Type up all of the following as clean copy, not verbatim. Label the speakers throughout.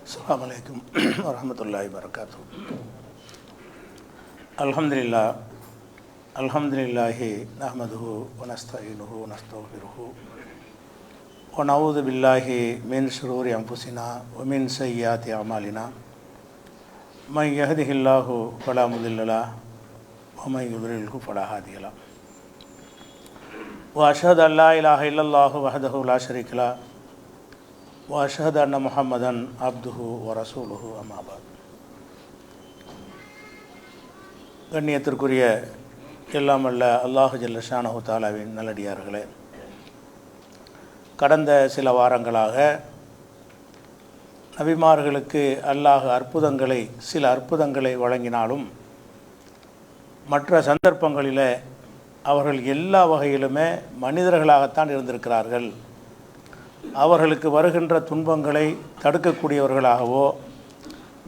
Speaker 1: அஸ்ஸலாமு அலைக்கும் வரஹ்மத்துல்லாஹி வபரகாத்துஹு. அல்ஹம்துலில்லாஹி நஹ்மதுஹு வ நஸ்தஈனுஹு வ நஸ்தக்ஃபிருஹு வ நஊது பில்லாஹி மின் ஷுரூரி அன்ஃபுஸினா வ மின் ஸய்யிஆத்தி அமாலினா மன் யஹ்திஹில்லாஹு ஃபலா முதில்ல லஹு வ மன் யுத்லில்ஹு ஃபலா ஹாதிய லஹு. வ அஷ்ஹது அன் லா இலாஹா இல்லல்லாஹு வஹ்தஹு லா ஷரீக லஹு வ அஷ்ஹது அன்ன முஹம்மதன் அப்துஹு வ ரசூலுஹு அம்மா பஅத். கண்ணியத்திற்குரிய எல்லாம் வல்ல அல்லாஹு ஜல்ல ஷானஹு தஆலாவின் நல்லடியார்களே, கடந்த சில வாரங்களாக நபிமார்களுக்கு அல்லாஹ் சில அற்புதங்களை வழங்கினாலும் மற்ற சந்தர்ப்பங்களில் அவர்கள் எல்லா வகையிலுமே மனிதர்களாகத்தான் இருந்திருக்கிறார்கள். அவர்களுக்கு வருகின்ற துன்பங்களை தடுக்கக்கூடியவர்களாகவோ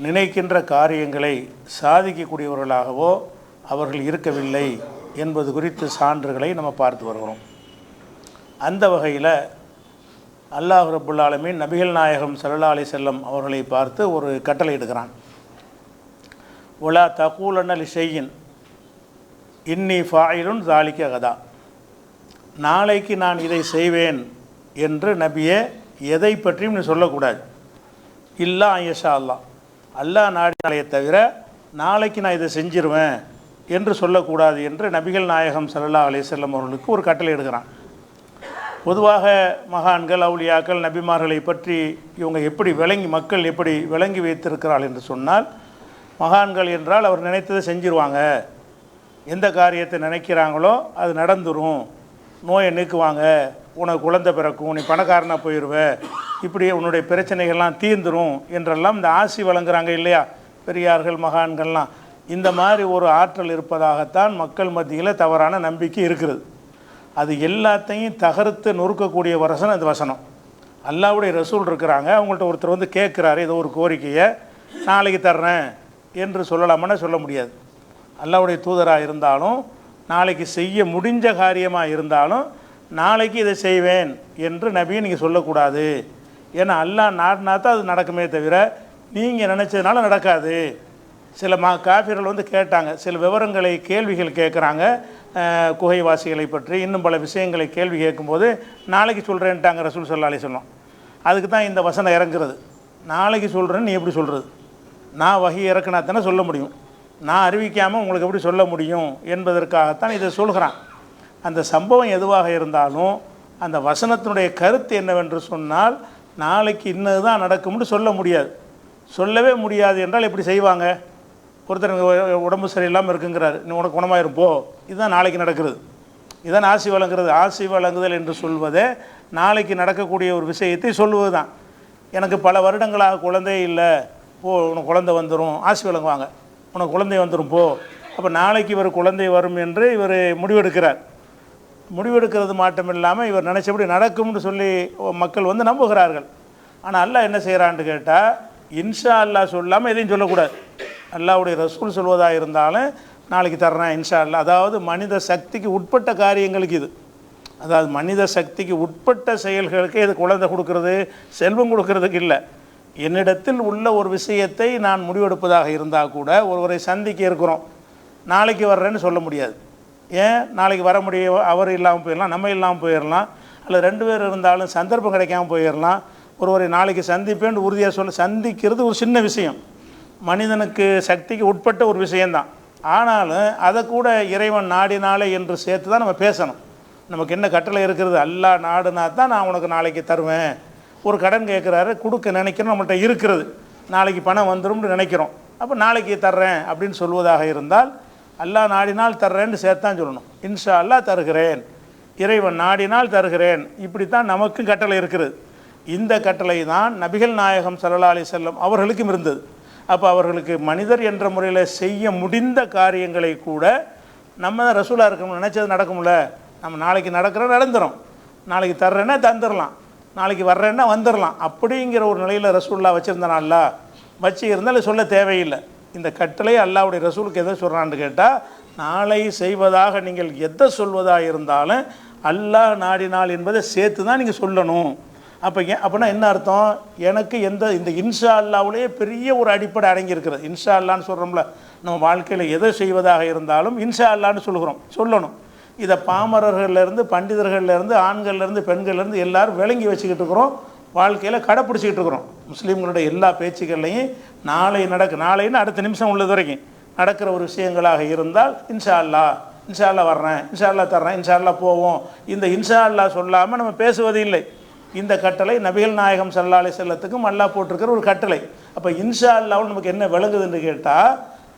Speaker 1: நினைக்கின்ற காரியங்களை சாதிக்கக்கூடியவர்களாகவோ அவர்கள் இருக்கவில்லை என்பது குறித்து சான்றுகளை நம்ம பார்த்து வருகிறோம். அந்த வகையில் அல்லாஹ் ரப்புல் ஆலமீன் நபிகள் நாயகம் ஸல்லல்லாஹு அலைஹி வஸல்லம் அவர்களை பார்த்து ஒரு கட்டளை இடுகிறான். வலா தகூலன்ன லிஷையின் இன்னி ஃபாயிலுன் ஸாலிக கதா. நாளைக்கு நான் இதை செய்வேன் என்று நபியே எதை பற்றியும் நீ சொல்லக்கூடாது. இல்லா ஐயஷா அல்லாஹ் நாடினாலே தவிர நாளைக்கு நான் இதை செஞ்சிருவேன் என்று சொல்லக்கூடாது என்று நபிகள் நாயகம் ஸல்லல்லாஹு அலைஹி வஸல்லம் அவர்களுக்கு ஒரு கட்டளை எடுக்கிறான். பொதுவாக மகான்கள், அவுலியாக்கள், நபிமார்களை பற்றி மக்கள் எப்படி விளங்கி வைத்திருக்கிறார்கள் என்று சொன்னால், மகான்கள் என்றால் அவர் நினைத்ததை செஞ்சிருவாங்க, எந்த காரியத்தை நினைக்கிறாங்களோ அது நடந்துரும், நோயை நீக்குவாங்க, உனக்கு குழந்தை பிறக்கும், நீ பணக்காரனாக போயிடுவ, இப்படி உன்னுடைய பிரச்சனைகள்லாம் தீர்ந்துரும் என்றெல்லாம் இந்த ஆசி வழங்குறாங்க இல்லையா பெரியார்கள், மகான்கள்லாம். இந்த மாதிரி ஒரு ஆற்றல் இருப்பதாகத்தான் மக்கள் மத்தியில் தவறான நம்பிக்கை இருக்கிறது. அது எல்லாத்தையும் தகர்த்து நொறுக்கக்கூடிய வசனம் இந்த வசனம். அல்லாஹ்வுடைய ரசூல் இருக்கிறாங்க, அவங்கள்ட்ட ஒருத்தர் வந்து கேட்குறாரு ஏதோ ஒரு கோரிக்கையை, நாளைக்கு தர்றேன் என்று சொல்லலாமன்னா சொல்ல முடியாது. அல்லாஹ்வுடைய தூதராக இருந்தாலும், நாளைக்கு செய்ய முடிஞ்ச காரியமாக இருந்தாலும், நாளைக்கு இதை செய்வேன் என்று நபியை நீங்கள் சொல்லக்கூடாது. ஏன்னா அல்லாஹ் நாடினா தான் அது நடக்குமே தவிர நீங்கள் நினச்சதுனால நடக்காது. சில காஃபிர்கள் வந்து கேட்டாங்க, சில கேள்விகள் கேட்குறாங்க, குகைவாசிகளை பற்றி இன்னும் பல விஷயங்களை கேள்வி கேட்கும்போது நாளைக்கு சொல்கிறேன்ட்டாங்க ரசூல் ஸல்லல்லாஹு அலைஹி வஸல்லம். அதுக்கு தான் இந்த வசனம் இறங்குறது. நாளைக்கு சொல்கிறேன்னு நீ எப்படி சொல்கிறது? நான் வஹி இறக்குனா தானே சொல்ல முடியும், நான் அறிவிக்காமல் உங்களுக்கு எப்படி சொல்ல முடியும் என்பதற்காகத்தான் இதை சொல்கிறான். அந்த சம்பவம் எதுவாக இருந்தாலும் அந்த வசனத்தினுடைய கருத்து என்னவென்று சொன்னால், நாளைக்கு இன்னது தான் நடக்கும்னு சொல்ல முடியாது. சொல்லவே முடியாது என்றால் எப்படி செய்வாங்க? ஒருத்தர் உடம்பு சரியில்லாமல் இருக்குங்கிறாரு, நீ உனக்கு குணமாயிரும் போ, இதுதான் நாளைக்கு நடக்கிறது, இதுதான் ஆசி வழங்குறது. ஆசி வழங்குதல் என்று சொல்வதே நாளைக்கு நடக்கக்கூடிய ஒரு விஷயத்தை சொல்லுவது தான். எனக்கு பல வருடங்களாக குழந்தையே இல்லை, போ உனக்கு குழந்தை வந்துடும், ஆசி வழங்குவாங்க, உனக்கு குழந்தை வந்துடும் போ. அப்போ நாளைக்கு இவர் குழந்தை வரும் என்று இவர் முடிவெடுக்கிறார். முடிவெடுக்கிறது மாட்டம் இல்லாமல் இவர் நினச்சபடி நடக்கும்னு சொல்லி மக்கள் வந்து நம்புகிறார்கள். ஆனால் அல்லாஹ் என்ன செய்கிறான்னு கேட்டால், இன்ஷா அல்லாஹ் சொல்லாமல் எதையும் சொல்லக்கூடாது. அல்லாஹ்வுடைய ரசூல் சொல்வதாக இருந்தாலும் நாளைக்கு தர்றேன் இன்ஷா அல்லாஹ். அதாவது மனித சக்திக்கு உட்பட்ட காரியங்களுக்கு இது, அதாவது மனித சக்திக்கு உட்பட்ட செயல்களுக்கு இது குழந்தை கொடுக்கறது, செல்வம் கொடுக்கறதுக்கு இல்லை. என்னிடத்தில் உள்ள ஒரு விஷயத்தை நான் முடிவெடுப்பதாக இருந்தால் கூட ஒருவரை சந்திக்க இருக்கிறோம், நாளைக்கு வர்றேன்னு சொல்ல முடியாது. ஏன் நாளைக்கு வர முடியும்? அவர் இல்லாமல் போயிடலாம், நம்ம இல்லாமல் போயிடலாம், அல்லது 2 பேர் இருந்தாலும் சந்தர்ப்பம் கிடைக்காமல் போயிடலாம். ஒருவரை நாளைக்கு சந்திப்பேன்னு உறுதியாக சந்திக்கிறது ஒரு சின்ன விஷயம், மனிதனுக்கு சக்திக்கு உட்பட்ட ஒரு விஷயந்தான். ஆனாலும் அதை கூட இறைவன் நாடினாலே என்று சேர்த்து தான் நம்ம பேசணும். நமக்கு என்ன கட்டளை இருக்கிறது? அல்லாஹ் நாடுனா தான் நான் உனக்கு நாளைக்கு தருவேன். ஒரு கடன் கேட்குறாரு, கொடுக்க நினைக்கிறோம், நம்மள்கிட்ட இருக்கிறது, நாளைக்கு பணம் வந்துடும்னு நினைக்கிறோம், அப்போ நாளைக்கு தர்றேன் அப்படின்னு சொல்வதாக இருந்தால் அல்லாஹ் நாடினால் தர்றேன்னு சேர்த்தான் சொல்லணும். இன்ஷா அல்லாஹ் தருகிறேன், இறைவன் நாடினால் தருகிறேன், இப்படித்தான் நமக்கும் கட்டளை இருக்கிறது. இந்த கட்டளை தான் நபிகள் நாயகம் ஸல்லல்லாஹு அலைஹி வஸல்லம் அவர்களுக்கும் இருந்தது. அப்போ அவர்களுக்கு மனிதர் என்ற முறையில் செய்ய முடிந்த காரியங்களை கூட நம்ம தான் ரசூலாக இருக்கணும், நினச்சது நடக்கும்ல, நம்ம நாளைக்கு நடந்துடும், நாளைக்கு தர்றேன்னா தந்துடலாம், நாளைக்கு வர்றேன்னா வந்துடலாம், அப்படிங்கிற ஒரு நிலையில் ரசூல்லா வச்சுருந்தனால வச்சு இருந்தாலும் சொல்ல தேவையில்லை. இந்த கட்டளை அல்லாஹ்வுடைய ரசூலுக்கு எதை சொல்கிறான்னு கேட்டால், நாளை செய்வதாக நீங்கள் எதை சொல்வதாக இருந்தாலும் அல்லாஹ் நாடினால் என்பதை சேர்த்து தான் நீங்கள் சொல்லணும். அப்போ அப்படின்னா என்ன அர்த்தம்? எனக்கு இந்த இன்ஷா அல்லாவுலேயே பெரிய ஒரு அடிப்படை அடங்கியிருக்கிறது. இன்ஷா அல்லான்னு சொல்கிறோம்ல, நம்ம வாழ்க்கையில் எதை செய்வதாக இருந்தாலும் இன்ஷா அல்லான்னு சொல்லணும். இதை பாமரர்கள்லேருந்து பண்டிதர்கள்லேருந்து ஆண்கள்லேருந்து பெண்கள்லேருந்து எல்லோரும் விளங்கி வச்சுக்கிட்டு இருக்கிறோம், வாழ்க்கையில் கடைப்பிடிச்சிக்கிட்டு இருக்கிறோம். முஸ்லீம்களுடைய எல்லா பேச்சுக்கள்லையும் நாளைன்னு அடுத்த நிமிஷம் உள்ளது வரைக்கும் நடக்கிற ஒரு விஷயங்களாக இருந்தால் இன்ஷா அல்லா வர்றேன், இன்ஷா அல்லா தர்றேன், இன்ஷா அல்லா போவோம். இந்த இன்ஷா அல்லா சொல்லாமல் நம்ம பேசுவது இல்லை. இந்த கட்டளை நபிகள் நாயகம் ஸல்லல்லாஹு அலைஹி வஸல்லத்துக்கும் அல்லாஹ் போட்டிருக்கிற ஒரு கட்டளை. அப்போ இன்ஷா அல்லாஹ்வுன்னு நமக்கு என்ன விளங்குதுன்னு கேட்டால்,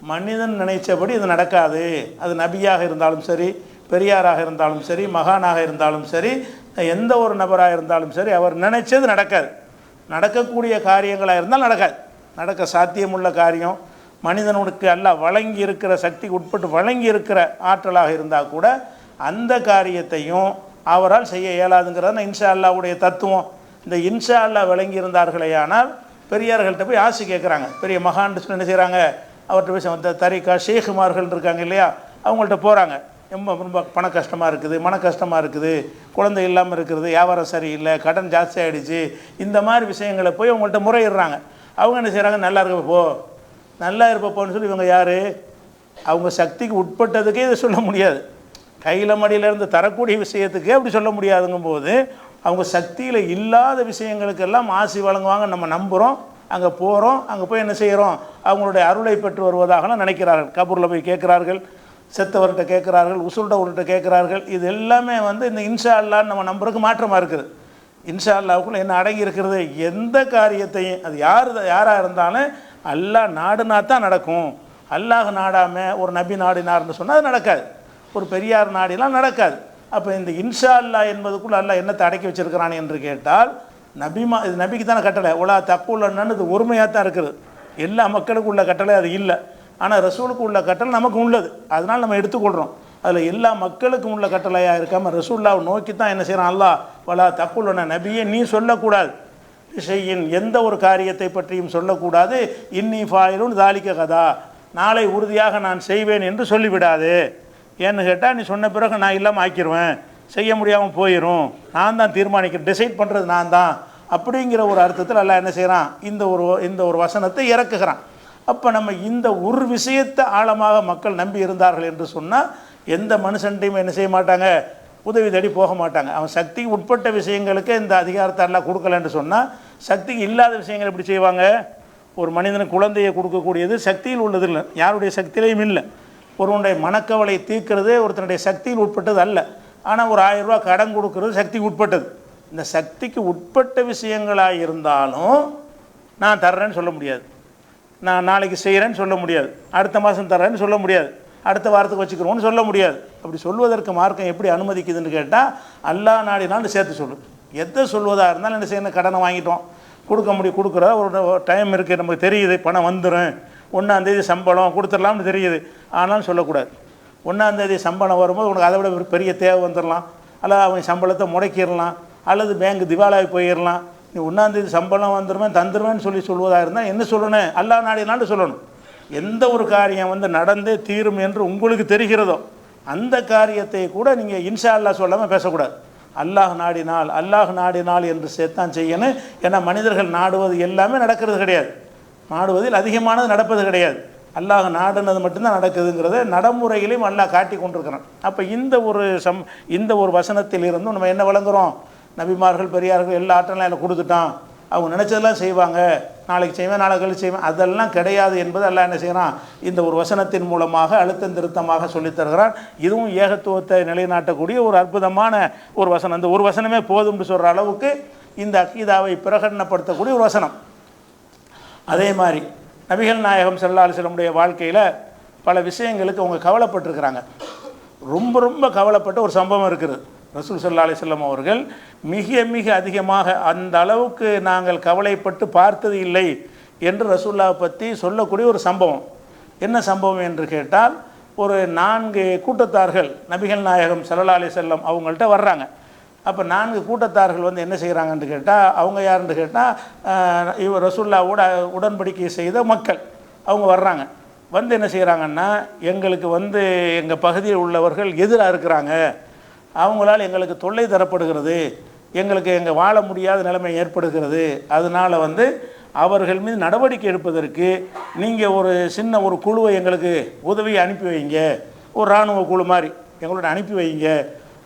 Speaker 1: மனிதன் நினைச்சபடி இது நடக்காது. அது நபியாக இருந்தாலும் சரி, பெரியாராக இருந்தாலும் சரி, மகானாக இருந்தாலும் சரி, எந்த ஒரு நபராக இருந்தாலும் சரி, அவர் நினைச்சது நடக்காது. நடக்கக்கூடிய காரியங்களாக இருந்தால் நடக்காது. நடக்க சாத்தியமுள்ள காரியம், மனிதனுக்கு அல்லாஹ் வழங்கி இருக்கிற சக்திக்கு உட்பட்டு வழங்கி இருக்கிற ஆற்றலாக இருந்தால் கூட அந்த காரியத்தையும் அவரால் செய்ய இயலாதுங்கிறது இன்ஷா அல்லாவுடைய தத்துவம். இந்த இன்ஷா அல்லா விளங்கி இருந்தார்களே ஆனால் பெரியார்கள்ட்ட போய் ஆசை கேட்குறாங்க. பெரிய மகான் என்ன செய்கிறாங்க, அவர்கிட்ட போய் தரிகா ஷேகுமார்கள் இருக்காங்க இல்லையா, அவங்கள்ட்ட போகிறாங்க. ரொம்ப பண கஷ்டமாக இருக்குது, மன கஷ்டமாக இருக்குது, குழந்தை இல்லாமல் இருக்கிறது, வியாபாரம் சரியில்லை, கடன் ஜாஸ்தி ஆகிடுச்சு, இந்த மாதிரி விஷயங்களை போய் அவங்கள்ட்ட முறையிடுறாங்க. அவங்க என்ன செய்கிறாங்க, நல்லா இருப்பப்போன்னு சொல்லி இவங்க யார், அவங்க சக்திக்கு உட்பட்டதுக்கே இதை சொல்ல முடியாது. கையில் மடியிலேருந்து தரக்கூடிய விஷயத்துக்கே அப்படி சொல்ல முடியாதுங்கும் போது அவங்க சக்தியில் இல்லாத விஷயங்களுக்கெல்லாம் ஆசி வழங்குவாங்க. நம்ம நம்புகிறோம், அங்கே போகிறோம், அங்கே போய் என்ன செய்கிறோம், அவங்களுடைய அருளை பெற்று வருவதாகலாம் நினைக்கிறார்கள். கபூரில் போய் கேட்குறார்கள், செத்தவர்கிட்ட கேட்குறார்கள், உசுல்டவர்கிட்ட கேட்குறார்கள். இது எல்லாமே இந்த இன்ஷா அல்லான்னு நம்ம நம்புறதுக்கு மாற்றமாக இருக்குது. இன்ஷா அல்லாவுக்குள்ளே என்ன அடங்கி இருக்கிறது, எந்த காரியத்தையும் அது யாராக இருந்தாலும் அல்லாஹ் நாடுனா தான் நடக்கும். அல்லாஹ் நாடாமல் ஒரு நபி நாடினார்னு சொன்னால் அது நடக்காது. ஒரு பெரியார் நாடிலாம் நடக்காது. அப்போ இந்த இன்ஷா அல்லா என்பதுக்குள்ளே அல்லாஹ் என்னத்தை அடக்கி வச்சிருக்கிறான் என்று கேட்டால், இது நபிக்கு தானே கட்டளை. உலா தக்குள்ளன்னு இது ஒருமையாக தான் இருக்குது. எல்லா மக்களுக்கும் உள்ள கட்டளை அது இல்லை. ஆனால் ரசூலுக்கு உள்ள கட்டளை நமக்கு உள்ளது, அதனால் நம்ம எடுத்துக்கொள்கிறோம். அதில் எல்லா மக்களுக்கும் உள்ள கட்டளையாக இருக்காமல் ரசூல்லாவை நோக்கி தான் என்ன செய்கிறான் அல்லாஹ், வலா தக்குள்ளன நபியை நீ சொல்லக்கூடாது, விஷயின் எந்த ஒரு காரியத்தை பற்றியும் சொல்லக்கூடாது. இன்னி ஃபாயிலுன் தாலிக்க கதா, நாளை உறுதியாக நான் செய்வேன் என்று சொல்லிவிடாது. ஏன்னு கேட்டால், நீ சொன்ன பிறகு நான் இல்லாமல் ஆக்கிடுவேன், செய்ய முடியாமல் போயிடும், நான் தான் தீர்மானிக்கிறேன், டிசைட் பண்ணுறது நான் தான், அப்படிங்கிற ஒரு அர்த்தத்தில் அல்லாஹ் என்ன செய்கிறான், இந்த ஒரு வசனத்தை இறக்குகிறான். அப்போ நம்ம இந்த ஒரு விஷயத்தை ஆழமாக மக்கள் நம்பி இருந்தார்கள் என்று சொன்னால் எந்த மனுஷன்ட்டையும் என்ன செய்ய மாட்டாங்க, உதவி தேடி போக மாட்டாங்க. அவன் சக்திக்கு உட்பட்ட விஷயங்களுக்கு இந்த அதிகாரத்தை எல்லாம் கொடுக்கலன்னு சொன்னால், சக்திக்கு இல்லாத விஷயங்கள் எப்படி செய்வாங்க? ஒரு மனிதனுக்கு குழந்தையை கொடுக்கக்கூடியது சக்தியில் உள்ளது இல்லை, யாருடைய சக்தியிலையும் இல்லை. ஒருவனுடைய மனக்கவலை தீர்க்கிறது ஒருத்தனுடைய சக்தியில் உட்பட்டது அல்ல. ஆனால் ஒரு 1000 ரூபா கடன் கொடுக்கறது சக்திக்கு உட்பட்டது. இந்த சக்திக்கு உட்பட்ட விஷயங்களாக இருந்தாலும் நான் தர்றேன்னு சொல்ல முடியாது, நான் நாளைக்கு செய்கிறேன்னு சொல்ல முடியாது, அடுத்த மாதம் தர்றேன்னு சொல்ல முடியாது, அடுத்த வாரத்துக்கு வச்சுக்கிறோன்னு சொல்ல முடியாது. அப்படி சொல்வதற்கு மார்க்கம் எப்படி அனுமதிக்குதுன்னு கேட்டால், அல்லாஹ் நாடினாலும் சேர்த்து சொல்லு. எதை சொல்வதாக இருந்தாலும் என்ன செய்யணும், கடனை வாங்கிட்டோம், கொடுக்குற ஒரு டைம் இருக்குது, நமக்கு தெரியுது பணம் வந்துடும், 1ஆம் தேதி சம்பளம் கொடுத்துடலாம்னு தெரியுது, ஆனாலும் சொல்லக்கூடாது. 1ஆம் தேதி சம்பளம் வரும்போது உனக்கு அதை விட பெரிய தேவை வந்துடலாம், அல்லது அவங்க சம்பளத்தை முடக்கிடலாம், அல்லது பேங்க் திவாலாகி போயிடலாம். நீ 1ஆம் தேதி சம்பளம் வந்துடுவேன் தந்துடுவேன்னு சொல்வதாக இருந்தால் என்ன சொல்லணும், அல்லாஹ் நாடினாலும் சொல்லணும். எந்த ஒரு காரியம் நடந்தே தீரும் என்று உங்களுக்கு தெரிகிறதோ அந்த காரியத்தை கூட நீங்கள் இன்ஷா அல்லாஹ் சொல்லாமல் பேசக்கூடாது. அல்லாஹ் நாடினால் என்று சேர்த்தான் செய்யணும். ஏன்னா மனிதர்கள் நாடுவது எல்லாமே நடக்கிறது கிடையாது, நாடுவதில் அதிகமானது நடப்பது கிடையாது. அல்லாஹ் நாடுனது மட்டும்தான் நடக்குதுங்கிறத நடைமுறையிலையும் அல்லாஹ் காட்டி கொண்டிருக்கிறான். அப்போ இந்த ஒரு வசனத்தில் இருந்தும் நம்ம என்ன வழங்குகிறோம், நபிமார்கள் பெரியார்கள் எல்லா ஆற்றலாம் எனக்கு கொடுத்துட்டான், அவங்க நினச்சதெல்லாம் செய்வாங்க, நாளைக்கு செய்வேன் நாளை கழிச்சு செய்வேன், அதெல்லாம் கிடையாது என்பது அல்லாஹ் என்ன செய்கிறான், இந்த ஒரு வசனத்தின் மூலமாக அழுத்தம் திருத்தமாக சொல்லித்தருகிறான். இதுவும் ஏகத்துவத்தை நிலைநாட்டக்கூடிய ஒரு அற்புதமான ஒரு வசனம். இந்த ஒரு வசனமே போதும்னு சொல்கிற அளவுக்கு இந்த அக்கீதாவை பிரகடனப்படுத்தக்கூடிய ஒரு வசனம். அதே மாதிரி நபிகள் நாயகம் ஸல்லல்லாஹு அலைஹி வஸல்லம் வாழ்க்கையில் பல விஷயங்களுக்கு அவங்க கவலைப்பட்டிருக்கிறாங்க. ரொம்ப கவலைப்பட்ட ஒரு சம்பவம் இருக்குது. ரசூல் ஸல்லல்லாஹு அலைஹி வஸல்லம் அவர்கள் மிக அதிகமாக அந்த அளவுக்கு நாங்கள் கவலைப்பட்டு பார்த்தது இல்லை என்று ரசூலுல்லாஹ் பற்றி சொல்லக்கூடிய ஒரு சம்பவம். என்ன சம்பவம் என்று கேட்டால், ஒரு 4 கூட்டத்தார்கள் நபிகள் நாயகம் ஸல்லல்லாஹு அலைஹி வஸல்லம் அவங்கள்ட்ட வர்றாங்க. அப்போ 4 கூட்டத்தார்கள் என்ன செய்கிறாங்கன்னு கேட்டால், அவங்க யாருன்னு கேட்டால் இவர் ரசூலுல்லாஹ்வோட உடன்படிக்கை செய்த மக்கள். அவங்க வர்றாங்க, என்ன செய்கிறாங்கன்னா, எங்களுக்கு எங்கள் பகுதியில் உள்ளவர்கள் எதிராக இருக்கிறாங்க, அவங்களால் எங்களுக்கு தொல்லை தரப்படுகிறது, எங்களுக்கு எங்கள் வாழ முடியாத நிலைமை ஏற்படுகிறது. அதனால் வந்து அவர்கள் மீது நடவடிக்கை எடுப்பதற்கு நீங்கள் ஒரு சின்ன ஒரு குழுவை எங்களுக்கு உதவி அனுப்பி வைங்க, ஒரு இராணுவ குழு மாதிரி எங்களோட அனுப்பி வைங்க,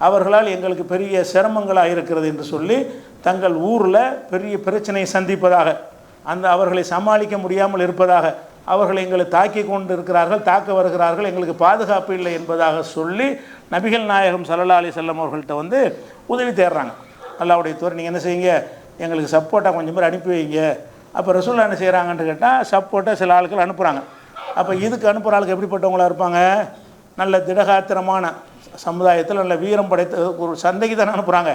Speaker 1: அவர்களால் எங்களுக்கு பெரிய சிரமங்களாக இருக்கிறது என்று சொல்லி தங்கள் ஊரில் பெரிய பிரச்சனையை சந்திப்பதாக, அவர்களை சமாளிக்க முடியாமல் இருப்பதாக, அவர்கள் எங்களை தாக்கி கொண்டு இருக்கிறார்கள், தாக்க வருகிறார்கள், எங்களுக்கு பாதுகாப்பு இல்லை என்பதாக சொல்லி நபிகள் நாயகம் ஸல்லல்லாஹு அலைஹி வஸல்லம் அவர்கள்ட்ட வந்து உதவி தேடுறாங்க. அல்லாஹ்வுடைய தூதர் நீங்கள் என்ன செய்யுங்க, எங்களுக்கு சப்போர்ட்டாக கொஞ்சம் பேர் அனுப்பி வைங்க. அப்போ ரசூலுல்லாஹ் என்ன செய்கிறாங்கன்னு கேட்டால் சப்போர்ட்டாக சில ஆட்கள் அனுப்புகிறாங்க. அப்போ இதுக்கு அனுப்புகிற ஆளுக்கு எப்படிப்பட்டவங்களாக இருப்பாங்க? நல்ல திடகாத்திரமான சமுதாயத்தில் நல்ல வீரம் படைத்த ஒரு சந்தைக்கு தானே அனுப்புகிறாங்க.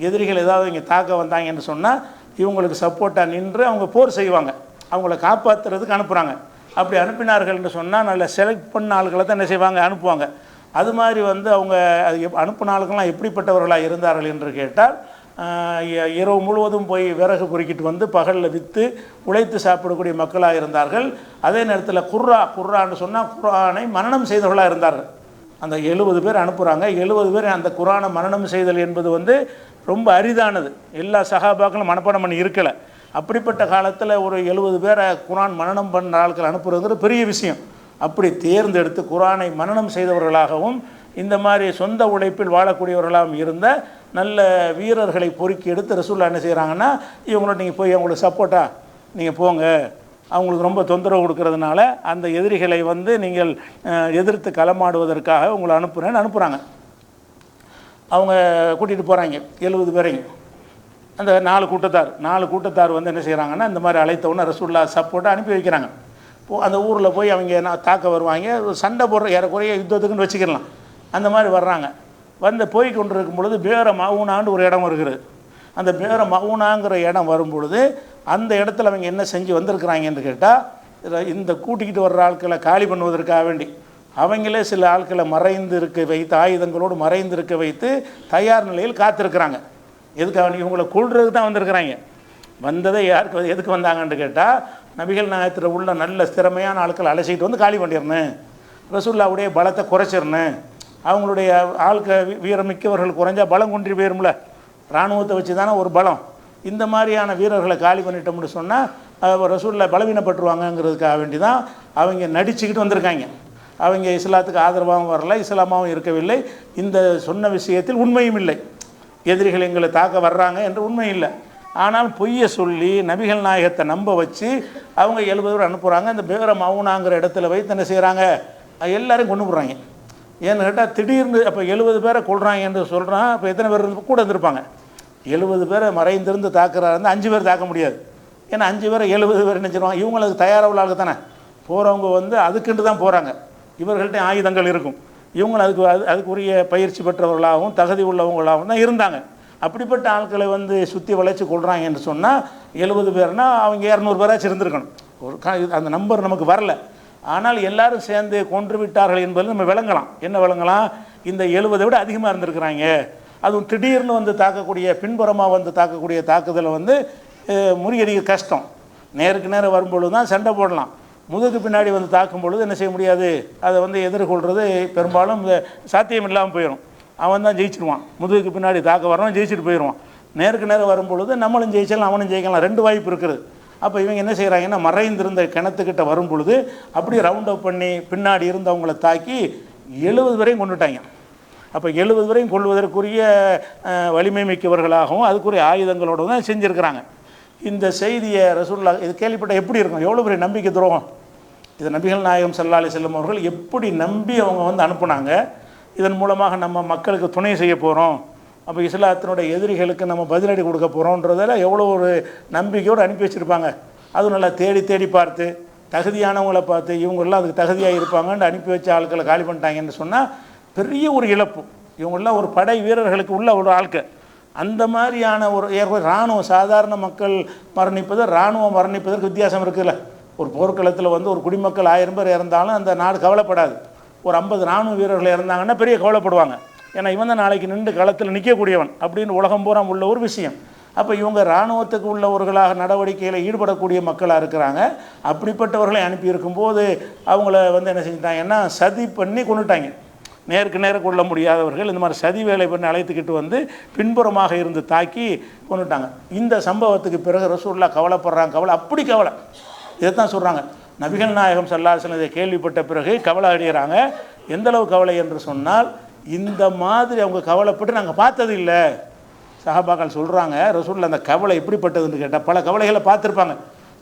Speaker 1: எதிரிகள் ஏதாவது இங்கே தாக்க வந்தாங்கன்னு சொன்னால் இவங்களுக்கு சப்போர்ட்டாக நின்று அவங்க போர் செய்வாங்க, அவங்கள காப்பாற்றுறதுக்கு அனுப்புகிறாங்க. அப்படி அனுப்பினார்கள்னு சொன்னால் நல்ல செலக்ட் பண்ண ஆளுகளை தான் என்ன செய்வாங்க, அனுப்புவாங்க. அது மாதிரி வந்து அவங்க அது அனுப்பின ஆளுக்கெல்லாம் எப்படிப்பட்டவர்களாக இருந்தார்கள் என்று கேட்டால், இரவு முழுவதும் போய் விறகு பொறுக்கிட்டு வந்து பகலில் விற்று உழைத்து சாப்பிடக்கூடிய மக்களாக இருந்தார்கள். அதே நேரத்தில் குர்ஆன்னு சொன்னால் குர்ஆனை மனனம் செய்தவர்களாக இருந்தார்கள். அந்த 70 பேர் அனுப்புகிறாங்க. 70 பேர் அந்த குர்ஆனை மனனம் செய்தல் என்பது வந்து ரொம்ப அரிதானது. எல்லா சஹாபாக்களும் மனப்பாடம் பண்ணி இருக்கலை. அப்படிப்பட்ட காலத்தில் ஒரு 70 பேரை குர்ஆன் மனனம் பண்ணுற ஆட்கள் அனுப்புறதுங்கிறது பெரிய விஷயம். அப்படி தேர்ந்தெடுத்து குர்ஆனை மனனம் செய்தவர்களாகவும் இந்த மாதிரி சொந்த உழைப்பில் வாழக்கூடியவர்களாகவும் இருந்த நல்ல வீரர்களை பொறுக்கி எடுத்து ரசூலுல்லாஹ் என்ன செய்கிறாங்கன்னா, இவங்களோட நீங்கள் போய் அவங்களுக்கு சப்போர்ட்டாக நீங்கள் போங்க, அவங்களுக்கு ரொம்ப தொந்தரவு கொடுக்கறதுனால அந்த எதிரிகளை வந்து நீங்கள் எதிர்த்து களமாடுவதற்காக உங்களை அனுப்புகிறாங்க. அவங்க கூட்டிகிட்டு போகிறாங்க 70 பேரையும். அந்த 4 கூட்டத்தார் வந்து என்ன செய்கிறாங்கன்னா, இந்த மாதிரி அழைத்தவுடனே ரசூலுல்லாஹ் சப்போர்ட்டாக அனுப்பி வைக்கிறாங்க. அந்த ஊரில் போய் அவங்க தாக்க வருவாங்க, சண்டை போடுற ஏறக்குறைய யுத்தத்துக்குன்னு வச்சுக்கலாம். அந்த மாதிரி வர்றாங்க. வந்து போய் கொண்டு இருக்கும் பொழுது பேர மவுனான்னு ஒரு இடம் வருகிறது. அந்த பேர மவுனாங்கிற இடம் வரும் பொழுது அந்த இடத்துல அவங்க என்ன செஞ்சு வந்திருக்கிறாங்கன்னு கேட்டால், இந்த கூட்டிக்கிட்டு வர்ற ஆட்களை காலி பண்ணுவதற்காக வேண்டி அவங்களே சில ஆட்களை மறைந்து இருக்க வைத்து, ஆயுதங்களோடு மறைந்து இருக்க வைத்து தயார் நிலையில் காத்திருக்கிறாங்க. எதுக்காக வேண்டி? இவங்களை கொள்றதுக்கு தான் வந்திருக்கிறாங்க. வந்ததை யாருக்கு எதுக்கு வந்தாங்கன்னு கேட்டால், நபிகள் நாயகத்தில் உள்ள நல்ல திறமையான ஆட்களை அழைச்சிக்கிட்டு வந்து காலி பண்ணிடணும், ரசூலுல்லாஹ்வுடைய பலத்தை குறைச்சிடணும். அவங்களுடைய வீரமிக்கவர்கள் குறைஞ்சா பலம் குன்றி போயிரும்ல, இராணுவத்தை வச்சு தானே ஒரு பலம். இந்த மாதிரியான வீரர்களை காலி பண்ணிட்டோம்னு சொன்னால் ரசூலுல்லாஹ் பலவீனப்பட்டுருவாங்கங்கிறதுக்காக வேண்டி தான் அவங்க நடிச்சுக்கிட்டு வந்திருக்காங்க. அவங்க இஸ்லாத்துக்கு ஆதரவாகவும் வரல, இஸ்லாமாகவும் இருக்கவில்லை. இந்த சொன்ன விஷயத்தில் உண்மையும் இல்லை. எதிரிகள் எங்களை தாக்க வர்றாங்க என்று உண்மை இல்லை. ஆனால் பொய்யை சொல்லி நபிகள் நாயகத்தை நம்ப வச்சு அவங்க 70 பேர் அனுப்புகிறாங்க. அந்த பேர மவுனாங்கிற இடத்துல வைத்து என்ன செய்கிறாங்க, எல்லோரும் கொண்டு போடுறாங்க. ஏன்னு கேட்டால் திடீர்னு அப்போ 70 பேரை கொள்கிறாங்க என்று சொல்கிறான். அப்போ எத்தனை பேர் கூட இருந்திருப்பாங்க? 70 பேரை மறைந்திருந்து தாக்குறாரு இருந்தால் 5 பேர் தாக்க முடியாது. ஏன்னா 5 பேரை 70 பேர் நினச்சிருவாங்க. இவங்களுக்கு தயாராக உள்ள ஆளுக்கு தானே போகிறவங்க வந்து அதுக்குன்ட்டு தான் போகிறாங்க. இவர்கள்ட்ட ஆயுதங்கள் இருக்கும். இவங்களும் அதுக்குரிய பயிற்சி பெற்றவர்களாகவும் தகுதி உள்ளவங்களாகவும் தான் இருந்தாங்க. அப்படிப்பட்ட ஆட்களை வந்து சுற்றி வளைச்சி கொள்கிறாங்க என்று சொன்னால் 70 பேர்னால் அவங்க 200 பேராச்சும் இருந்திருக்கணும். அந்த நம்பர் நமக்கு வரல. ஆனால் எல்லாரும் சேர்ந்து கொன்று விட்டார்கள் என்பது நம்ம விளங்கலாம். என்ன விளங்கலாம்? இந்த 70 விட அதிகமாக இருந்திருக்கிறாங்க. அதுவும் திடீர்னு வந்து தாக்கக்கூடிய, பின்புறமாக வந்து தாக்கக்கூடிய தாக்குதலை வந்து முறியடிக்க கஷ்டம். நேருக்கு நேரம் வரும்பொழுது தான் சண்டை போடலாம். முதுகு பின்னாடி வந்து தாக்கும் பொழுது என்ன செய்ய முடியாது, அதை வந்து எதிர்கொள்கிறது பெரும்பாலும் சாத்தியம் இல்லாமல் போயிடும். அவன் தான் ஜெயிச்சிடுவான். முதுகுக்கு பின்னாடி தாக்க வரணும், ஜெயிச்சுட்டு போயிடுவான். நேருக்கு நேரம் வரும்பொழுது நம்மளும் ஜெயிச்சலாம், அவனும் ஜெயிக்கலாம், 2 வாய்ப்பு இருக்குது. அப்போ இவங்க என்ன செய்கிறாங்கன்னா, மறைந்திருந்த கிணத்துக்கிட்ட வரும் பொழுது அப்படி ரவுண்ட் அப் பண்ணி பின்னாடி இருந்தவங்களை தாக்கி 70 வரையும் கொண்டுட்டாங்க. அப்போ 70 வரையும் கொள்வதற்குரிய வலிமை மிக்கவர்களாகவும் அதுக்குரிய ஆயுதங்களோடு தான் செஞ்சுருக்கிறாங்க. இந்த செய்தியை ரசூலுல்லாஹ் இது கேள்விப்பட்ட எப்படி இருக்கும்? எவ்வளோ பெரிய நம்பிக்கை துரோகம் இது! நபிகள் நாயகம் ஸல்லல்லாஹு அலைஹி வஸல்லம் அவர்கள் எப்படி நம்பி அவங்க வந்து அனுப்புனாங்க. இதன் மூலமாக நம்ம மக்களுக்கு துணை செய்ய போகிறோம், அப்போ இஸ்லாத்தினுடைய எதிரிகளுக்கு நம்ம பதிலடி கொடுக்க போகிறோன்றதில் எவ்வளோ ஒரு நம்பிக்கையோடு அனுப்பி வச்சுருப்பாங்க. அதுவும் நல்லா தேடி தேடி பார்த்து தகுதியானவங்களை பார்த்து இவங்கெல்லாம் அதுக்கு தகுதியாக இருப்பாங்கன்னு அனுப்பி வச்ச ஆட்களை காலி பண்ணிட்டாங்கன்னு சொன்னால் பெரிய ஒரு இழப்பு. இவங்கெல்லாம் ஒரு படை வீரர்களுக்கு உள்ள ஒரு ஆட்கள். அந்த மாதிரியான ஒரு இராணுவம், சாதாரண மக்கள் மரணிப்பது இராணுவம் மரணிப்பதற்கு வித்தியாசம் இருக்குல்ல. ஒரு போர்க்களத்தில் வந்து ஒரு குடிமக்கள் 1000 பேர் இறந்தாலும் அந்த நாடு கவலைப்படாது. ஒரு 50 இராணுவ வீரர்கள் இறந்தாங்கன்னா பெரிய கவலைப்படுவாங்க. ஏன்னா இவன் தான் நாளைக்கு நின்று களத்தில் நிற்கக்கூடியவன் அப்படின்னு உலகம் பூரா உள்ள ஒரு விஷயம். அப்போ இவங்க இராணுவத்துக்கு உள்ளவர்களாக நடவடிக்கையில் ஈடுபடக்கூடிய மக்களாக இருக்கிறாங்க. அப்படிப்பட்டவர்களை அனுப்பி இருக்கும்போது அவங்கள வந்து என்ன செஞ்சிட்டாங்கன்னா சதி பண்ணி கொண்டுட்டாங்க. நேருக்கு நேர கொள்ள முடியாதவர்கள் இந்த மாதிரி சதி வேலை பண்ணி அழைத்துக்கிட்டு வந்து பின்புறமாக இருந்து தாக்கி கொண்டுட்டாங்க. இந்த சம்பவத்துக்கு பிறகு ரசூலுல்லாஹ் கவலைப்படுறாங்க. அப்படி கவலை. இதைத்தான் சொல்கிறாங்க, நபிகள் நாயகம் ஸல்லல்லாஹு அலைஹி வஸல்லம் இதை கேள்விப்பட்ட பிறகு கவலை அடைகிறாங்க. எந்தளவு கவலை என்று சொன்னால், இந்த மாதிரி அவங்க கவலைப்பட்டு நாங்கள் பார்த்தது இல்லை. சஹாபாக்கள் சொல்கிறாங்க, ரசூலுல்லாஹ் அந்த கவலை எப்படிப்பட்டதுன்னு கேட்டால், பல கவலைகளை பார்த்துருப்பாங்க.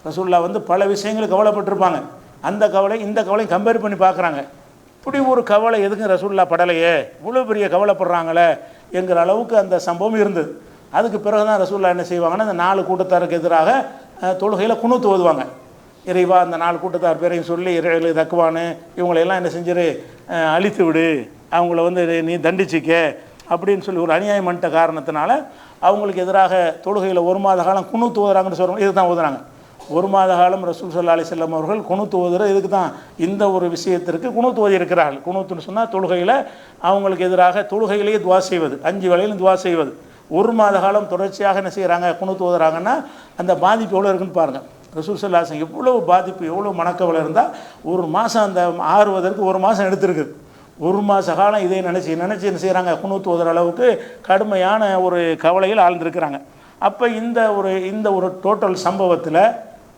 Speaker 1: ரசூலுல்லாஹ் வந்து பல விஷயங்கள் கவலைப்பட்டிருப்பாங்க. அந்த கவலை இந்த கவலையும் கம்பேர் பண்ணி பார்க்குறாங்க. இப்படி ஒரு கவலை எதுக்கு ரசூலுல்லாஹ் படலையே, இவ்வளோ பெரிய கவலைப்படுறாங்களே என்கிற அளவுக்கு அந்த சம்பவம் இருந்தது. அதுக்கு பிறகு தான் ரசூலுல்லாஹ் என்ன செய்வாங்கன்னா, அந்த 4 கூட்டத்தாருக்கு எதிராக தொழுகையில் குனூத் ஓதுவாங்க. இறைவா அந்த 4 கூட்டத்தார் பேரையும் சொல்லி இறைவலு தக்குவானு இவங்களையெல்லாம் என்ன செஞ்சிரு, அழித்து விடு, அவங்கள வந்து நீ தண்டிச்சிக்க அப்படின்னு சொல்லி ஒரு அநியாயம் பண்ணிட்ட காரணத்தினால அவங்களுக்கு எதிராக தொழுகையில் 1 மாத காலம் குனூத் ஓதுறாங்கன்னு சொல்கிறோம். இதுக்கு தான் ஓதுறாங்க. 1 மாத காலம் ரசூல் ஸல்லல்லாஹு அலைஹி வஸல்லம் அவர்கள் குனூத் ஓதுற இதுக்கு தான், இந்த ஒரு விஷயத்திற்கு குனூத் ஓதி இருக்கிறார்கள். குனூத்துன்னு சொன்னால் தொழுகையில் அவங்களுக்கு எதிராக தொழுகையிலேயே துவா செய்வது, 5 வேளையிலும் துவா செய்வது. 1 மாத காலம் தொடர்ச்சியாக என்ன செய்கிறாங்க, குனூத் ஓதுறாங்கன்னா அந்த பாதிப்பு எவ்வளோ இருக்குன்னு பாருங்கள். ரசூல் ஸல்லல்லாஹு அலைஹி வஸல்லம் எவ்வளோ பாதிப்பு, எவ்வளோ மனக்கவலை இருந்தால் 1 மாதம் அந்த ஆறுவதற்கு 1 மாதம் எடுத்திருக்குது. 1 மாத காலம் இதை நினச்சி என்ன செய்கிறாங்க, குனூத் ஓதுற அளவுக்கு கடுமையான ஒரு கவலையில் ஆழ்ந்திருக்கிறாங்க. அப்போ இந்த ஒரு டோட்டல் சம்பவத்தில்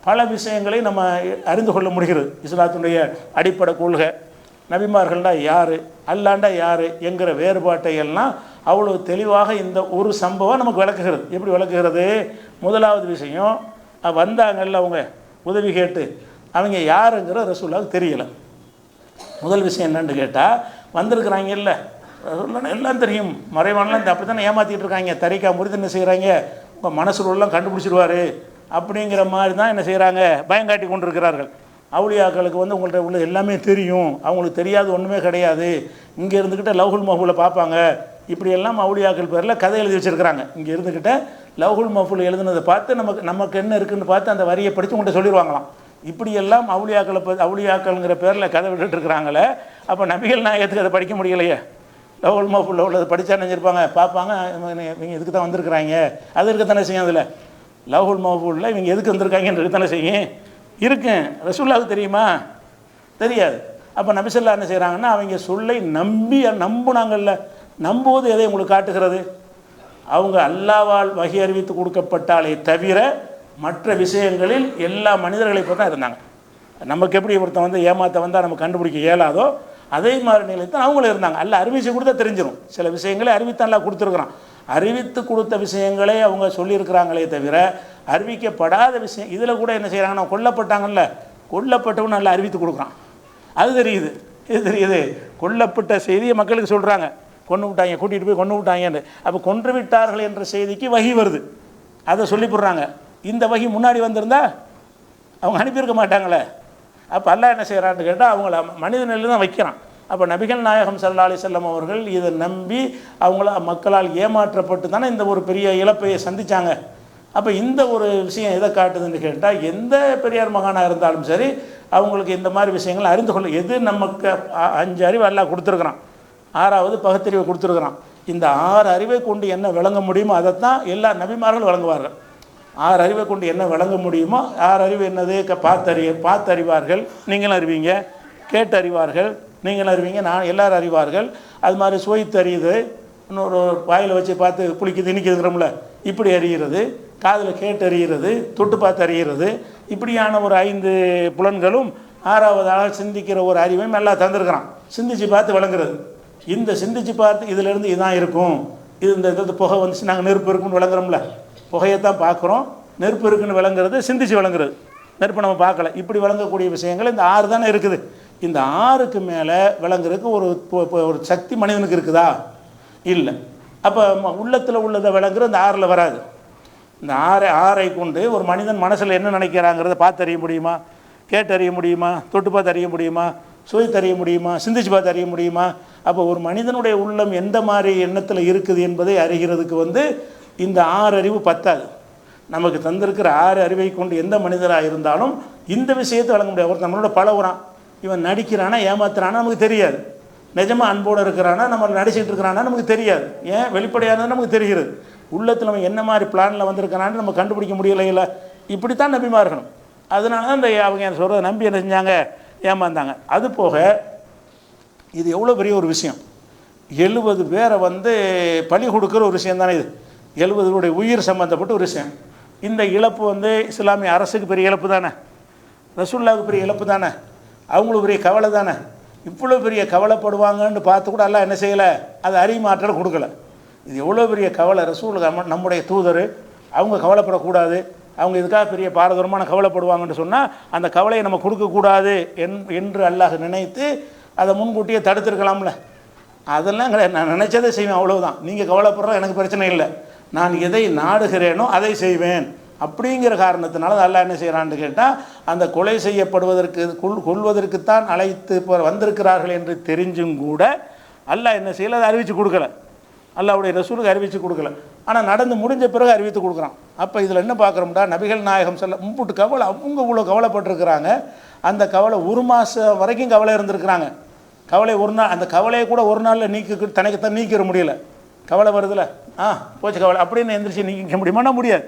Speaker 1: பல விஷயங்களை நம்ம அறிந்து கொள்ள முடிகிறது. இஸ்லாத்தினுடைய அடிப்படை கொள்கை, நபிமார்கள்டா யார், அல்லாண்டா யார் என்கிற வேறுபாட்டை எல்லாம் அவ்வளோ தெளிவாக இந்த ஒரு சம்பவம் நமக்கு விளக்குகிறது. எப்படி விளக்குகிறது? முதலாவது விஷயம், வந்தாங்கல்ல அவங்க உதவி கேட்டு, அவங்க யாருங்கிற ரசூலுல்லாஹ்வுக்கு தெரியலை. முதல் விஷயம் என்னன்னு கேட்டால், வந்திருக்கிறாங்க இல்லை ரசூலுல்லாஹ் எல்லாம் தெரியும், மறைவானலாம் அப்படி தானே ஏமாற்றிட்டு இருக்காங்க, தரிக்கா முறித்து என்ன செய்கிறாங்க, உங்கள் மனசுலாம் கண்டுபிடிச்சிடுவார் அப்படிங்கிற மாதிரி தான் என்ன செய்கிறாங்க, பயங்காட்டி கொண்டு இருக்கிறார்கள். அவுலியாக்களுக்கு வந்து உங்கள்கிட்ட உள்ள எல்லாமே தெரியும், அவங்களுக்கு தெரியாது ஒன்றுமே கிடையாது, இங்கே இருந்துக்கிட்ட லவ்ஹுல் மஹ்ஃபூலை பார்ப்பாங்க, இப்படியெல்லாம் அவுலியாக்கள் பேரில் கதை எழுதி வச்சுருக்கிறாங்க. இங்கே இருந்துக்கிட்ட லவ்ஹுல் மஹ்ஃபூல் எழுதுனதை பார்த்து நமக்கு என்ன இருக்குதுன்னு பார்த்து அந்த வரியை படித்து உங்கள்கிட்ட சொல்லிடுவாங்களாம். இப்படியெல்லாம் அவுலியாக்கள்ங்கிற பேரில் கதை விட்டுட்டு இருக்கிறாங்களே, அப்போ நபிகள் நாயகத்துக்கு அதை படிக்க முடியலையே. லவ்ஹுல் மஹ்ஃபூலில் உள்ளது படித்தா நினைச்சிருப்பாங்க, பார்ப்பாங்க, இவங்க இதுக்கு தான் வந்திருக்கிறாங்க, அது இருக்கத்தானே செய்யும். அதில் லவ்ஹுல் மஹ்ஃபூலில் இவங்க எதுக்கு வந்திருக்காங்கன்னு தானே செய்யும் இருக்கு. ரசூலுல்லாஹ்வுக்கு தெரியுமா? தெரியாது. அப்போ நபி ஸல்லல்லாஹு என்ன செய்கிறாங்கன்னா, அவங்க சொல்லை நம்புனாங்கல்ல, நம்புவது எதை உங்களுக்கு காட்டுகிறது? அவங்க அல்லாஹ்வால் வஹி அறிவித்து கொடுக்கப்பட்டாலே தவிர மற்ற விஷயங்களில் எல்லா மனிதர்களை போல தான் இருந்தாங்க. நமக்கு எப்படி ஒருத்தன் வந்து ஏமாற்ற வந்தால் நம்ம கண்டுபிடிக்க இயலாதோ, அதே மாதிரி நிலையத்தான் அவங்களும் இருந்தாங்க. அல்ல அறிவித்து கொடுத்தா தெரிஞ்சிடும். சில விஷயங்களை அறிவித்தான் கொடுத்துருக்குறான். அறிவித்து கொடுத்த விஷயங்களே அவங்க சொல்லியிருக்கிறாங்களே தவிர அறிவிக்கப்படாத விஷயம் இதில் கூட என்ன செய்கிறாங்கன்னா, கொல்லப்பட்டாங்கல்ல, கொல்லப்பட்டவன் நல்லா அறிவித்து கொடுக்குறான். அது தெரியுது, இது தெரியுது. கொல்லப்பட்ட செய்தியை மக்களுக்கு சொல்கிறாங்க, கொண்டு விட்டாங்க, கூட்டிகிட்டு போய் கொண்டு விட்டாங்கன்னு. அப்போ கொன்று விட்டார்கள் என்ற செய்திக்கு வகி வருது, அதை சொல்லி போடுறாங்க. இந்த வகி முன்னாடி வந்திருந்தா அவங்க அனுப்பியிருக்க மாட்டாங்களே. அப்போ அல்லாஹ் என்ன செய்கிறான்னு கேட்டால், அவங்கள மனித நிலையில் தான் வைக்கிறான். அப்போ நபிகள் நாயகம் ஸல்லல்லாஹு அலைஹி வஸல்லம் அவர்கள் இதை நம்பி அவங்கள மக்களால் ஏமாற்றப்பட்டு தானே இந்த ஒரு பெரிய இழப்பையை சந்தித்தாங்க. அப்போ இந்த ஒரு விஷயம் எதை காட்டுதுன்னு கேட்டால், எந்த பெரியார் மகானாக இருந்தாலும் சரி அவங்களுக்கு இந்த மாதிரி விஷயங்கள் அறிந்து கொள்ள, எது நமக்கு 5 அறிவு அல்லாஹ் கொடுத்துருக்குறான், 6வது பகுத்தறிவை கொடுத்துருக்குறான். இந்த 6 அறிவை கொண்டு என்ன விளங்க முடியுமோ அதைத்தான் எல்லா நபிமார்களும் வழங்குவார்கள். 6 அறிவை கொண்டு என்ன விளங்க முடியுமோ, 6 அறிவு என்னது, பார்த்து அறிவார்கள், நீங்களும் அறிவீங்க, கேட்டு அறிவார்கள், நீங்களும் அறிவீங்க, நான் எல்லாரும் அறிவார்கள். அது மாதிரி சுவைத்து அறியுது, இன்னொரு வாயில் வச்சு பார்த்து புளிக்குது இனிக்குதுங்கிறோம்ல, இப்படி அறிகிறது, காதில் கேட்டு அறிகிறது, தொட்டு பார்த்து அறிகிறது. இப்படியான ஒரு 5 புலன்களும் 6வதாக சிந்திக்கிற ஒரு அறிவையும் எல்லாம் தந்திருக்கிறான். சிந்திச்சு பார்த்து விளங்குறது. இந்த சிந்திச்சு பார்த்து இதிலேருந்து இதுதான் இருக்கும், இது இந்த புகை வந்துச்சு, நாங்கள் நெருப்பு இருக்குன்னு விளங்குறோம்ல, புகையைத்தான் பார்க்குறோம், நெருப்பு இருக்குன்னு விளங்குறது சிந்திச்சு விளங்குறது, நெருப்பை நம்ம பார்க்கல. இப்படி விளங்கக்கூடிய விஷயங்கள் இந்த 6 தானே இருக்குது. இந்த 6க்கு மேலே விளங்குறதுக்கு ஒரு சக்தி மனிதனுக்கு இருக்குதா? இல்லை. அப்போ உள்ளத்தில் உள்ளதை விளங்குற இந்த 6ல் வராது. இந்த 6ஐ கொண்டு ஒரு மனிதன் மனசில் என்ன நினைக்கிறாங்கிறத பார்த்து அறிய முடியுமா? கேட்டு அறிய முடியுமா? தொட்டு பார்த்து அறிய முடியுமா? சுவைத்து அறிய முடியுமா? சிந்திச்சு பார்த்து அறிய முடியுமா? அப்போ ஒரு மனிதனுடைய உள்ளம் எந்த மாதிரி எண்ணத்தில் இருக்குது என்பதை அறிகிறதுக்கு இந்த 6 அறிவு பத்தாது. நமக்கு தந்திருக்கிற 6 அறிவை கொண்டு எந்த மனிதராக இருந்தாலும் இந்த விஷயத்தை வழங்க முடியாது. ஒருத்தர் நம்மளோட பழகுறான், இவன் நடிக்கிறானா ஏமாத்துறானா நமக்கு தெரியாது. நிஜமாக அன்போடு இருக்கிறானா நம்ம நடிச்சிட்டு இருக்கிறானா நமக்கு தெரியாது. ஏன்? வெளிப்படையானது நமக்கு தெரிகிறது. உள்ளத்தில் நம்ம என்ன மாதிரி பிளானில் வந்திருக்கிறான்னு நம்ம கண்டுபிடிக்க முடியலை. இல்லை, இப்படித்தான் நபிமார்களும். அதனால தான் இந்த அவங்க சொல்கிறத நம்பி என்ன செஞ்சாங்க, ஏமாந்தாங்க. அது போக இது எவ்வளோ பெரிய ஒரு விஷயம். 70 பேரை வந்து பலி கொடுக்குற ஒரு விஷயம் தானே இது. 70 உயிர் சம்மந்தப்பட்ட ஒரு விஷயம். இந்த இழப்பு வந்து இஸ்லாமிய அரசுக்கு பெரிய இழப்பு தானே, ரசூலுல்லாஹ்வுக்கு பெரிய இழப்பு தானே, அவங்களுக்கு பெரிய கவலை தானே. இவ்வளோ பெரிய கவலைப்படுவாங்கன்னு பார்த்து கூட அல்லாஹ் என்ன செய்யலை, அது அறிமாற்றல் கொடுக்கல. இது எவ்வளோ பெரிய கவலை. ரசூலுல்லாஹ் நம்முடைய தூதர், அவங்க கவலைப்படக்கூடாது, அவங்க இதுக்காக பெரிய பாரதூரமான கவலைப்படுவாங்கன்னு சொன்னால் அந்த கவலையை நம்ம கொடுக்கக்கூடாது என்று அல்லாஹ் நினைத்து அதை முன்கூட்டியே தடுத்துருக்கலாம்ல. அதெல்லாம் கிடையாது. நான் நினச்சதை செய்வேன், அவ்வளவுதான். நீங்கள் கவலைப்படுற எனக்கு பிரச்சனை இல்லை, நான் எதை நாடுகிறேனோ அதை செய்வேன் அப்படிங்கிற காரணத்தினால அல்லாஹ் என்ன செய்கிறான்னு கேட்டால், அந்த கொலை செய்யப்படுவதற்கு கொள்வதற்குத்தான் அழைத்து வந்திருக்கிறார்கள் என்று தெரிஞ்சும் கூட அல்லாஹ் என்ன செய்யலை, அதை அறிவித்து கொடுக்கல. அல்லாஹ்வுடைய ரசூலுக்கு அறிவித்து கொடுக்கல. ஆனால் நடந்து முடிஞ்ச பிறகு அறிவித்து கொடுக்குறான். அப்போ இதில் என்ன பார்க்குறோம்டா, நபிகள் நாயகம் முப்புட்டு கவலை, அவங்க இவ்வளோ கவலைப்பட்டிருக்கிறாங்க. அந்த கவலை ஒரு மாதம் வரைக்கும் கவலை இருந்திருக்கிறாங்க. கவலை ஒரு நாள், அந்த கவலையை கூட ஒரு நாளில் தனக்குத்தான் நீக்கிற முடியல. கவலை வருதுல, போச்சு கவலை அப்படின்னு எந்திரிச்சு நீக்க முடியுமானா முடியாது.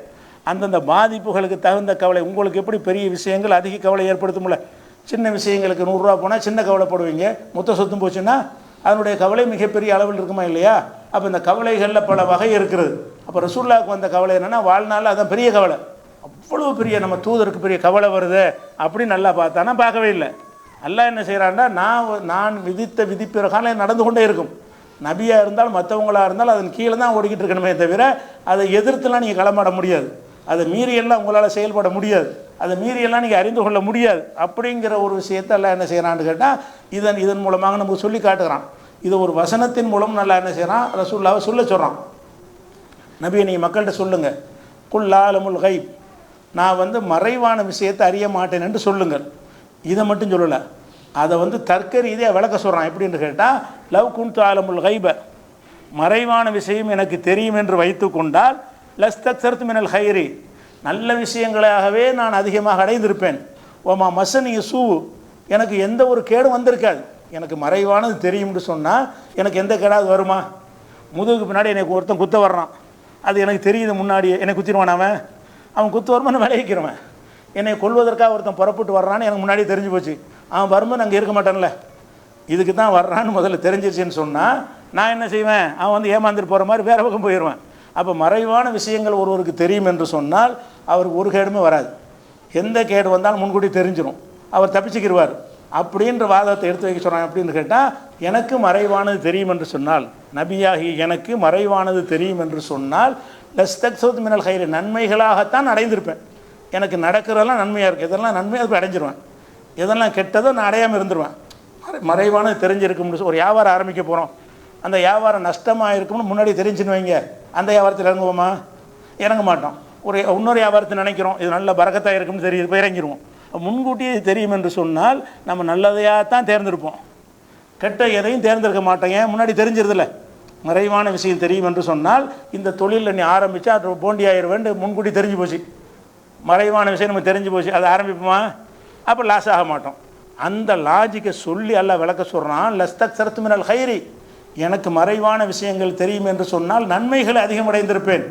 Speaker 1: அந்தந்த பாதிப்புகளுக்கு தகுந்த கவலை. உங்களுக்கு எப்படி பெரிய விஷயங்கள் அதிக கவலை ஏற்படுத்தும்ல, சின்ன விஷயங்களுக்கு 100 ரூபா போனால் சின்ன கவலைப்படுவீங்க, மொத்த சொத்தும் போச்சுன்னா அதனுடைய கவலை மிகப்பெரிய அளவில் இருக்குமா இல்லையா? அப்போ இந்த கவலைகளில் பல வகை இருக்கிறது. அப்போ ரசூலுல்லாஹ்வுக்கு வந்த கவலை என்னென்னா, வாழ்நாள் அதான் பெரிய கவலை. அவ்வளோ பெரிய நம்ம தூதருக்கு பெரிய கவலை வருது அப்படின்னு நல்லா பார்த்தானா, பார்க்கவே இல்லை. அல்லாஹ் என்ன செய்கிறான்னா, நான் விதித்த விதிப்பிறகாலம் நடந்து கொண்டே இருக்கும். நபியாக இருந்தாலும் மற்றவங்களாக இருந்தாலும் அதன் கீழே தான் ஓடிக்கிட்டு இருக்கணுமே தவிர அதை எதிர்த்துலாம் நீங்கள் களமாட முடியாது, அதை மீறியெல்லாம் உங்களால் செயல்பட முடியாது, அதை மீறியெல்லாம் நீங்கள் அறிந்து கொள்ள முடியாது. அப்படிங்கிற ஒரு விஷயத்தை எல்லாம் என்ன செய்கிறான்னு கேட்டால், இதன் மூலமாக நமக்கு சொல்லி காட்டுகிறான். இது ஒரு வசனத்தின் மூலம் நல்லா என்ன செய்கிறான், ரசூலுல்லாஹ் சொல்ல சொல்கிறான். நபியை நீங்கள் மக்கள்கிட்ட சொல்லுங்கள், குல் லா அலமுல் கைப், நான் வந்து மறைவான விஷயத்தை அறிய மாட்டேன் என்று சொல்லுங்கள். இதை மட்டும் சொல்லலை, அதை வந்து தர்க்க ரீதியாக விளக்க சொல்கிறான். எப்படின்னு கேட்டால், லவ் குன்து ஆலமுல் கைப, மறைவான விஷயம் எனக்கு தெரியும் என்று வைத்து கொண்டால், லஸ்தக்ஸர்து மினல் ஹைரி, நல்ல விஷயங்களாகவே நான் அதிகமாக அடைந்திருப்பேன். ஓமா மசனி சூ, எனக்கு எந்த ஒரு கேடும் வந்திருக்காது. எனக்கு மறைவானது தெரியும்னு சொன்னால் எனக்கு எந்த கேடாவது வருமா? முதுகுக்கு பின்னாடி எனக்கு ஒருத்தன் குத்த வர்றான், அது எனக்கு தெரியுது முன்னாடியே, என்னை குத்திடுவான். அவன் குத்து வருமானு விளைவிக்கிறவன். என்னை கொல்வதற்காக ஒருத்தன் புறப்பட்டு வர்றான்னு எனக்கு முன்னாடியே தெரிஞ்சு போச்சு. அவன் வருமானு அங்கே இருக்க மாட்டான்ல, இதுக்கு தான் வர்றான்னு முதல்ல தெரிஞ்சிருச்சுன்னு சொன்னால் நான் என்ன செய்வேன், அவன் வந்து ஏமாந்துட்டு போகிற மாதிரி வேறு பக்கம் போயிடுவேன். அப்போ மறைவான விஷயங்கள் ஒருவருக்கு தெரியும் என்று சொன்னால் அவருக்கு ஒரு கேடுமே வராது. எந்த கேடு வந்தாலும் முன்கூட்டி தெரிஞ்சிடும், அவர் தப்பிச்சுக்கிடுவார். அப்படின்ற வாதத்தை எடுத்து வைக்க சொல்கிறான். அப்படின்னு கேட்டால், எனக்கு மறைவானது தெரியும் என்று சொன்னால், நபியாகி எனக்கு மறைவானது தெரியும் என்று சொன்னால், லஸ்தக்ஸர்து மினல் ஹைரி, நன்மைகளாகத்தான் அடைந்திருப்பேன். எனக்கு நடக்கிறதெல்லாம் நன்மையாக இருக்குது, இதெல்லாம் நன்மையாக போய் அடைஞ்சிருவேன். எதெல்லாம் கெட்டதோ நான் அடையாமல் இருந்துருவேன். மறைவானது தெரிஞ்சிருக்கும்னு ஒரு வியாபாரம் ஆரம்பிக்க போகிறோம், அந்த வியாபாரம் நஷ்டமாக இருக்கும்னு முன்னாடி தெரிஞ்சுன்னு வைங்க, அந்த வியாபாரத்தில் இறங்குவோமா? இறங்க மாட்டோம். இன்னொரு வியாபாரத்தை நினைக்கிறோம், இது நல்ல பரக்கத்தாக இருக்குன்னு தெரியுது, போய் இறங்கிடுவோம். முன்கூட்டியே தெரியும் என்று சொன்னால் நம்ம நல்லதையாக தான் தேர்ந்தெடுப்போம், கெட்ட எதையும் தேர்ந்தெடுக்க மாட்டோம். ஏன்? முன்னாடி தெரிஞ்சிருதில்ல. மறைவான விஷயம் தெரியும் என்று சொன்னால் இந்த தொழிலில் நீ ஆரம்பித்தா அது போண்டியாயிருவேன் முன்கூட்டி தெரிஞ்சு போச்சு. மறைவான விஷயம் நமக்கு தெரிஞ்சு போச்சு, அதை ஆரம்பிப்போமா? அப்போ லாஸ் ஆக மாட்டோம். அந்த லாஜிக்கை சொல்லி அல்லாஹ் விளக்க சொல்கிறான். லஸ்தக்ஸர்து மினல் ஹைரி, எனக்கு மறைவான விஷயங்கள் தெரியும் என்று சொன்னால் நன்மைகளை அதிகமடைந்திருப்பேன்.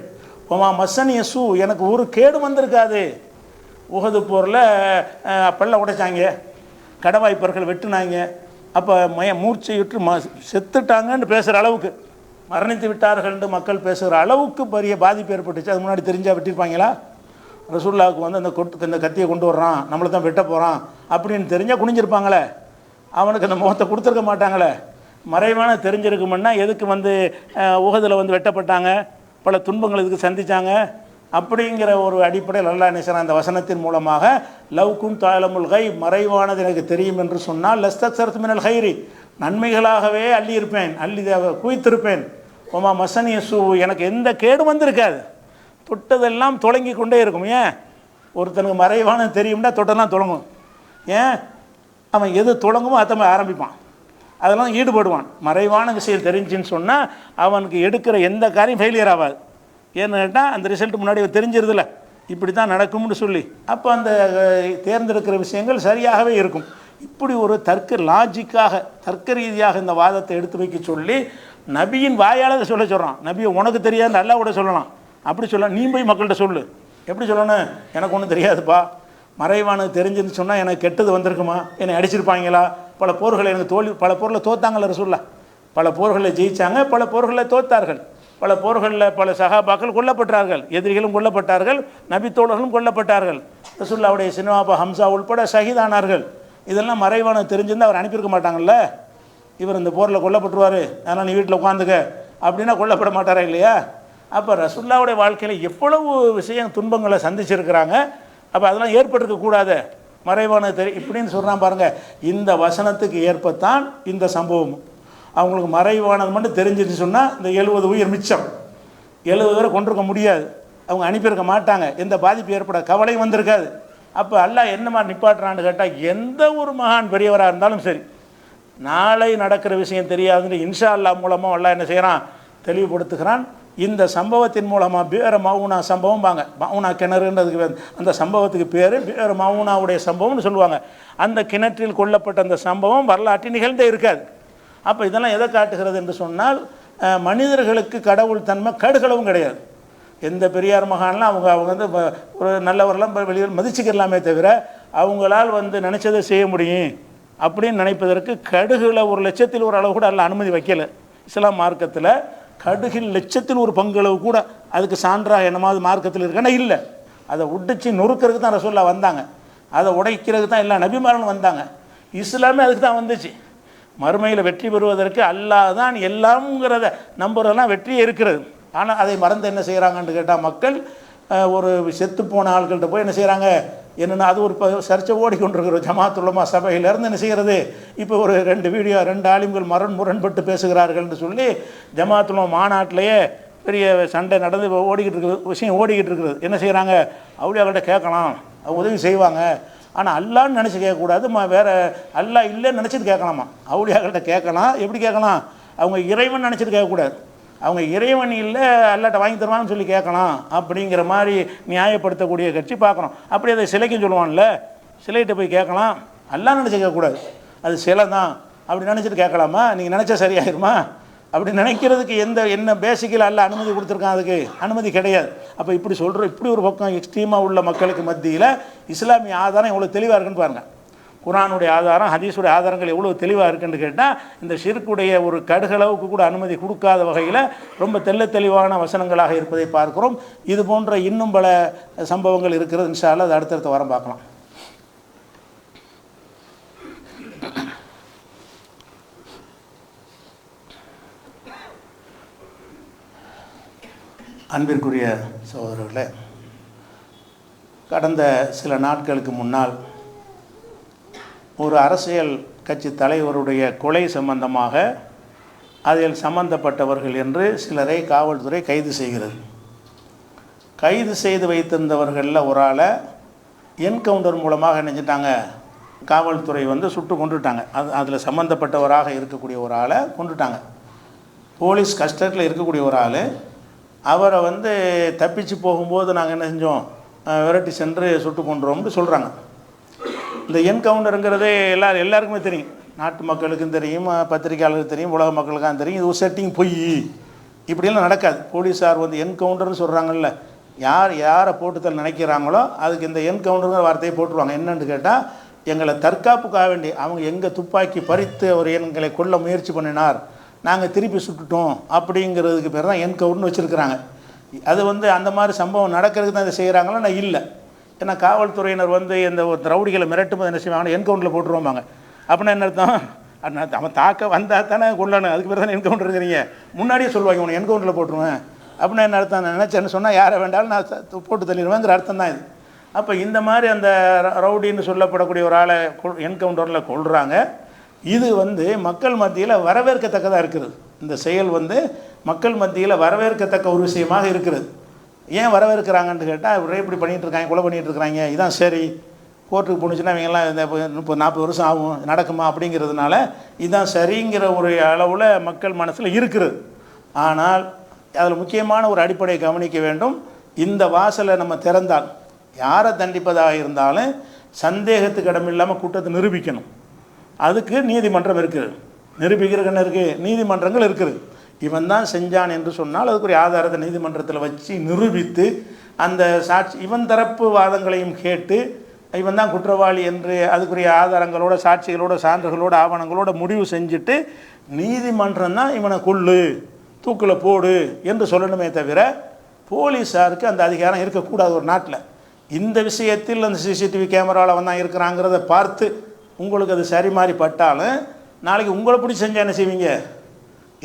Speaker 1: ஓமா மசனிய சூ, எனக்கு ஒரு கேடு வந்திருக்காது. உஹது போரில் பல்ல உடைச்சாங்க, கடவாய்ப்பர்கள் வெட்டுனாங்க, அப்போ மூர்ச்சையுற்று செத்துட்டாங்கன்னு பேசுகிற அளவுக்கு, மரணித்து விட்டார்கள்னு மக்கள் பேசுகிற அளவுக்கு பெரிய பாதிப்பு ஏற்பட்டுச்சு. அது முன்னாடி தெரிஞ்சால் வெட்டியிருப்பாங்களா? ரசூலுல்லாஹ்வுக்கு வந்து இந்த கத்தியை கொண்டு வர்றான், நம்மளை தான் வெட்ட போகிறான் அப்படின்னு தெரிஞ்சால் குனிஞ்சிருப்பாங்களே, அவனுக்கு அந்த முகத்தை கொடுத்துருக்க மாட்டாங்களே. மறைவான தெரிஞ்சிருக்குமுன்னா எதுக்கு வந்து உஹதில் வந்து வெட்டப்பட்டாங்க, பல துன்பங்கள் இதுக்கு சந்தித்தாங்க. அப்படிங்கிற ஒரு அடிப்படையில் அல்லாஹ் நினைச்சான் அந்த வசனத்தின் மூலமாக, லவ் குன்து அலமுல் கைப், மறைவானது எனக்கு தெரியும் என்று சொன்னால், லஸ்தக்ஸர்து மினல் ஹைரி, நன்மைகளாகவே அள்ளியிருப்பேன், குவித்திருப்பேன். ஓமா மசனிய சூ, எனக்கு எந்த கேடும் வந்திருக்காது. தொட்டதெல்லாம் தொடங்கி கொண்டே இருக்கும். ஏன்? ஒருத்தனுக்கு மறைவானது தெரியும்னா தொட்டெல்லாம் தொடங்கும். ஏன்? அவன் எது தொடங்குமோ அதை ஆரம்பிப்பான், அதெல்லாம் ஈடுபடுவான். மறைவான விஷயம் தெரிஞ்சுன்னு சொன்னால் அவனுக்கு எடுக்கிற எந்த காரியம் ஃபெயிலியர் ஆகாது. ஏன்னு கேட்டால் அந்த ரிசல்ட் முன்னாடி தெரிஞ்சிருதில்ல, இப்படி தான் நடக்கும்னு சொல்லி. அப்போ அந்த தேர்ந்தெடுக்கிற விஷயங்கள் சரியாகவே இருக்கும். இப்படி ஒரு லாஜிக்காக தர்க்க ரீதியாக இந்த வாதத்தை எடுத்து வைக்க சொல்லி நபியின் வாயால் அதை சொல்ல சொல்கிறான். நபியை உனக்கு தெரியாது நல்லா கூட சொல்லலாம், அப்படி சொல்லலாம். நீ போய் மக்கள்கிட்ட சொல்லு. எப்படி சொல்லணும்? எனக்கு ஒன்றும் தெரியாதுப்பா, மறைவானது தெரிஞ்சுன்னு சொன்னால் எனக்கு கெட்டது வந்திருக்குமா, என்னை அடிச்சிருப்பாங்களா, பல போர்களை எனக்கு பல போரில் தோத்தாங்கள ரசூலுல்லாஹ், பல போர்களில் ஜெயித்தாங்க, பல போர்களில் தோத்தார்கள். பல போர்களில் பல சஹாபாக்கள் கொல்லப்பட்டார்கள், எதிரிகளும் கொல்லப்பட்டார்கள், நபித்தோழர்களும் கொல்லப்பட்டார்கள். ரசூலுல்லாஹ்வுடைய சின்னவாப்பா ஹம்சா உள்பட ஷஹீதானார்கள். இதெல்லாம் மறைவான தெரிஞ்சிருந்தால் அவர் அனுப்பியிருக்க மாட்டாங்கல்ல. இவர் இந்த போரில் கொல்லப்பட்டுருவார், அதனால் நீ வீட்டில் உட்காந்துக்க அப்படின்னா கொல்லப்பட மாட்டாரா இல்லையா? அப்போ ரசூலுல்லாஹ்வுடைய வாழ்க்கையில் எவ்வளவு விஷயம் துன்பங்களை சந்திச்சிருக்கிறாங்க. அப்போ அதெல்லாம் ஏற்பட்டிருக்கக்கூடாது, மறைவான இப்படின்னு சொல்கிறான் பாருங்கள். இந்த வசனத்துக்கு ஏற்பத்தான் இந்த சம்பவம். அவங்களுக்கு மறைவானது மட்டும் தெரிஞ்சிருச்சு சொன்னால் இந்த 70 உயிர் மிச்சம், 70 பேரை கொண்டிருக்க முடியாது, அவங்க அனுப்பியிருக்க மாட்டாங்க, எந்த பாதிப்பு ஏற்படாது, கவலையும் வந்திருக்காது. அப்போ அல்லாஹ் என்ன மாதிரி நிப்பாட்டுறான்னு கேட்டால், எந்த ஒரு மகான் பெரியவராக இருந்தாலும் சரி, நாளை நடக்கிற விஷயம் தெரியாதுன்னு இன்ஷா அல்லாஹ் மூலமாக அல்லாஹ் என்ன செய்கிறான், தெளிவுபடுத்துகிறான். இந்த சம்பவத்தின் மூலமாக பேர மவுனா சம்பவம் வாங்க, மவுனா கிணறுன்றதுக்கு அந்த சம்பவத்துக்கு பேர் பேர மவுனாவுடைய சம்பவம்னு சொல்லுவாங்க. அந்த கிணற்றில் கொல்லப்பட்ட அந்த சம்பவம் வரலாற்றில் நிகழ்ந்தே இருக்காது. அப்போ இதெல்லாம் எதை காட்டுகிறது என்று சொன்னால், மனிதர்களுக்கு கடவுள் தன்மை கடுகளவும் கிடையாது. எந்த பெரியார் மகான்லாம் அவங்க வந்து ஒரு நல்லவரெல்லாம் வெளியில் மதிச்சுக்கலாமே தவிர, அவங்களால் வந்து நினச்சதை செய்ய முடியும் அப்படின்னு நினைப்பதற்கு கடுகுல 1,00,000 ஒரு அளவு கூட அல்ல அனுமதி வைக்கலை. இஸ்லாம் மார்க்கத்தில் கடுகில் 1,00,000 ஒரு பங்களவு கூட அதுக்கு சான்றாக என்னமாவது மார்க்கத்தில் இருக்கானா இல்லை. அதை உடைச்சி நொறுக்கிறதுக்கு தான் ரசூலுல்லாஹ் வந்தாங்க, அதை உடைக்கிறதுக்கு தான் எல்லா நபிமார்களும் வந்தாங்க. இஸ்லாமே அதுக்கு தான் வந்துச்சு. மறுமையில் வெற்றி பெறுவதற்கு அல்லாஹ் தான் எல்லாம்ங்கிறத நம்புறதெல்லாம் வெற்றியே இருக்கிறது. ஆனால் அதை மறந்து என்ன செய்கிறாங்கன்னு கேட்டால், மக்கள் ஒரு செத்து போன ஆட்கள்கிட்ட போய் என்ன செய்கிறாங்க, என்னென்னா அது ஒரு சர்ச்சை ஓடிக்கொண்டிருக்கிற ஜமாத் உலமா சபையிலேருந்து என்ன செய்கிறது, இப்போ ஒரு 2 வீடியோ 2 ஆலிம்கள் முரண்பட்டு பேசுகிறார்கள்னு சொல்லி ஜமாத் உலமா மாநாட்டிலேயே பெரிய சண்டை நடந்து ஓடிக்கிட்டு இருக்கிறது, விஷயம் ஓடிக்கிட்டு இருக்கிறது. என்ன செய்கிறாங்க, அவுலியாக்கிட்ட கேட்கலாம், அவங்க உதவி செய்வாங்க, ஆனால் அல்லான்னு நினச்சி கேட்கக்கூடாது, வேறு அல்லா இல்லைன்னு நினச்சிட்டு கேட்கலாமா. அவுலியாக்கிட்ட கேட்கலாம், எப்படி கேட்கலாம், அவங்க இறைவன் நினச்சிட்டு கேட்கக்கூடாது, அவங்க இறைவன் இல்லை அல்லாட்ட வாங்கி தருவான்னு சொல்லி கேட்கலாம் அப்படிங்கிற மாதிரி நியாயப்படுத்தக்கூடிய கட்சி பார்க்குறோம். அப்படி அதை சிலைக்கும் சொல்லுவான்ல, சிலைகிட்ட போய் கேட்கலாம், அல்லான்னு நினச்சி கேட்கக்கூடாது, அது சிலை தான் அப்படி நினச்சிட்டு கேட்கலாமா, நீங்கள் நினச்சா சரியாயிருமா, அப்படி நினைக்கிறதுக்கு என்ன பேசிக்கில் அல்ல அனுமதி கொடுத்துருக்கான், அதுக்கு அனுமதி கிடையாது. அப்போ இப்படி சொல்கிற இப்படி ஒரு பக்கம் எக்ஸ்ட்ரீமாக உள்ள மக்களுக்கு மத்தியில் இஸ்லாமிய ஆதாரம் எவ்வளோ தெளிவாக இருக்குன்னு பாருங்கள். குர்ஆனுடைய ஆதாரம், ஹதீஸுடைய ஆதாரங்கள் எவ்வளோ தெளிவாக இருக்குன்னு கேட்டால், இந்த ஷிர்க்குடைய ஒரு கடுகளவுக்கு கூட அனுமதி கொடுக்காத வகையில் ரொம்ப தெளிவான வசனங்களாக இருப்பதை பார்க்கிறோம். இது போன்ற இன்னும் பல சம்பவங்கள் இருக்கிறது. இன்ஷா அல்லாஹ் அது அடுத்தடுத்த வாரம் பார்க்கலாம். அன்பிற்குரிய சகோதரர்களே, கடந்த சில நாட்களுக்கு முன்னால் ஒரு அரசியல் கட்சி தலைவருடைய கொலை சம்பந்தமாக அதில் சம்பந்தப்பட்டவர்கள் என்று சிலரை காவல்துறை கைது செய்கிறது. கைது செய்து வைத்திருந்தவர்களில் ஒரு ஆளை என்கவுண்டர் மூலமாக நினைச்சிட்டாங்க, காவல்துறை வந்து சுட்டு கொண்டுட்டாங்க. அதில் சம்பந்தப்பட்டவராக இருக்கக்கூடிய ஒரு ஆளை கொண்டுட்டாங்க. போலீஸ் கஸ்டடியில் இருக்கக்கூடிய ஒரு ஆள், அவரை வந்து தப்பிச்சு போகும்போது நாங்கள் என்ன செஞ்சோம், விரட்டி சென்று சுட்டு கொண்டுறோம்னு சொல்கிறாங்க. இந்த என்கவுண்டருங்கிறதே எல்லாருக்குமே தெரியும், நாட்டு மக்களுக்கும் தெரியும், பத்திரிகையாளருக்கு தெரியும், உலக மக்களுக்கும் தெரியும். இது ஒரு செட்டிங், பொய், இப்படியெல்லாம் நடக்காது. போலீஸார் வந்து என்கவுண்டர்னு சொல்கிறாங்கல்ல, யாரை போட்டுத்தல் நினைக்கிறாங்களோ அதுக்கு இந்த என்கவுண்டருங்கிற வார்த்தையை போட்டுருவாங்க. என்னென்னு கேட்டால், எங்களை தற்காப்புக்காக வேண்டி அவங்க எங்கள் துப்பாக்கி பறித்து அவர் எங்களை கொல்ல முயற்சி பண்ணினார், நாங்கள் திருப்பி சுட்டுட்டோம் அப்படிங்கிறதுக்கு பேர் தான் என்கவுண்டர்னு வச்சுருக்கிறாங்க. அது வந்து அந்த மாதிரி சம்பவம் நடக்கிறதுக்கு தான் இதை செய்கிறாங்களோ நான் இல்லை. ஏன்னா காவல்துறையினர் வந்து இந்த ஒரு ரவுடிகளை மிரட்டும் போது என்ன செய்வாங்க, என்கவுண்டரில் போட்டுருவாங்க. அப்படின்னா என்ன அர்த்தம், அவன் தாக்க வந்தால் தானே கொள்ளணும், அதுக்கு பேர் தானே என்கவுண்டர் இருக்கிறீங்க, முன்னாடியே சொல்லுவாங்க உனக்கு என்கவுண்டரில் போட்டுருவேன் அப்படின்னா என்ன அர்த்தம், நினச்சேன்னு சொன்னால் யாரை வேண்டாலும் நான் போட்டு தள்ளிடுவேங்கிற அர்த்தம் தான் இது. அப்போ இந்த மாதிரி அந்த ரவுடின்னு சொல்லப்படக்கூடிய ஒரு ஆளை என்கவுண்டரில் கொள்கிறாங்க. இது வந்து மக்கள் மத்தியில் வரவேற்கத்தக்கதாக இருக்கிறது. இந்த செயல் வந்து மக்கள் மத்தியில் வரவேற்கத்தக்க ஒரு விஷயமாக இருக்கிறது. ஏன் வரவேற்கிறாங்கன்னு கேட்டால், இவரே இப்படி பண்ணிகிட்டு இருக்காங்க, கொலை பண்ணிகிட்டு இருக்கிறாங்க, இதான் சரி, கோர்ட்டுக்கு போணுச்சுன்னா இவங்கெல்லாம் இந்த 30-40 வருஷம் ஆகும், நடக்குமா அப்படிங்கிறதுனால இதுதான் சரிங்கிற ஒரு அளவில் மக்கள் மனசில் இருக்கிறது. ஆனால் அதில் முக்கியமான ஒரு அடிப்படையை கவனிக்க வேண்டும். இந்த வாசலை நம்ம திறந்தால் யாரை தண்டிப்பதாக இருந்தாலும் சந்தேகத்துக்கு இடமில்லாமல் குற்றத்தை நிரூபிக்கணும். அதுக்கு நீதிமன்றம் இருக்குது, நிரூபிக்கிறதுன்னு இருக்குது, நீதிமன்றங்கள் இருக்குது. இவன் தான் செஞ்சான் என்று சொன்னால் அதுக்குரிய ஆதாரத்தை நீதிமன்றத்தில் வச்சு நிரூபித்து அந்த சாட்சி இவன் தரப்பு வாதங்களையும் கேட்டு இவன் தான் குற்றவாளி என்று அதுக்குரிய ஆதாரங்களோட, சாட்சிகளோட, சான்றுகளோட, ஆவணங்களோட முடிவு செஞ்சுட்டு நீதிமன்றம் தான் இவனை கொல்லு, தூக்கில் போடு என்று சொல்லணுமே தவிர போலீஸாருக்கு அந்த அதிகாரம் இருக்கக்கூடாது ஒரு நாட்டில். இந்த விஷயத்தில் அந்த சிசிடிவி கேமராவில் வந்தான் இருக்கிறாங்கிறத பார்த்து உங்களுக்கு அது சரி மாறி பட்டாலும் நாளைக்கு உங்களை பிடிச்சி செஞ்சால் என்ன செய்வீங்க?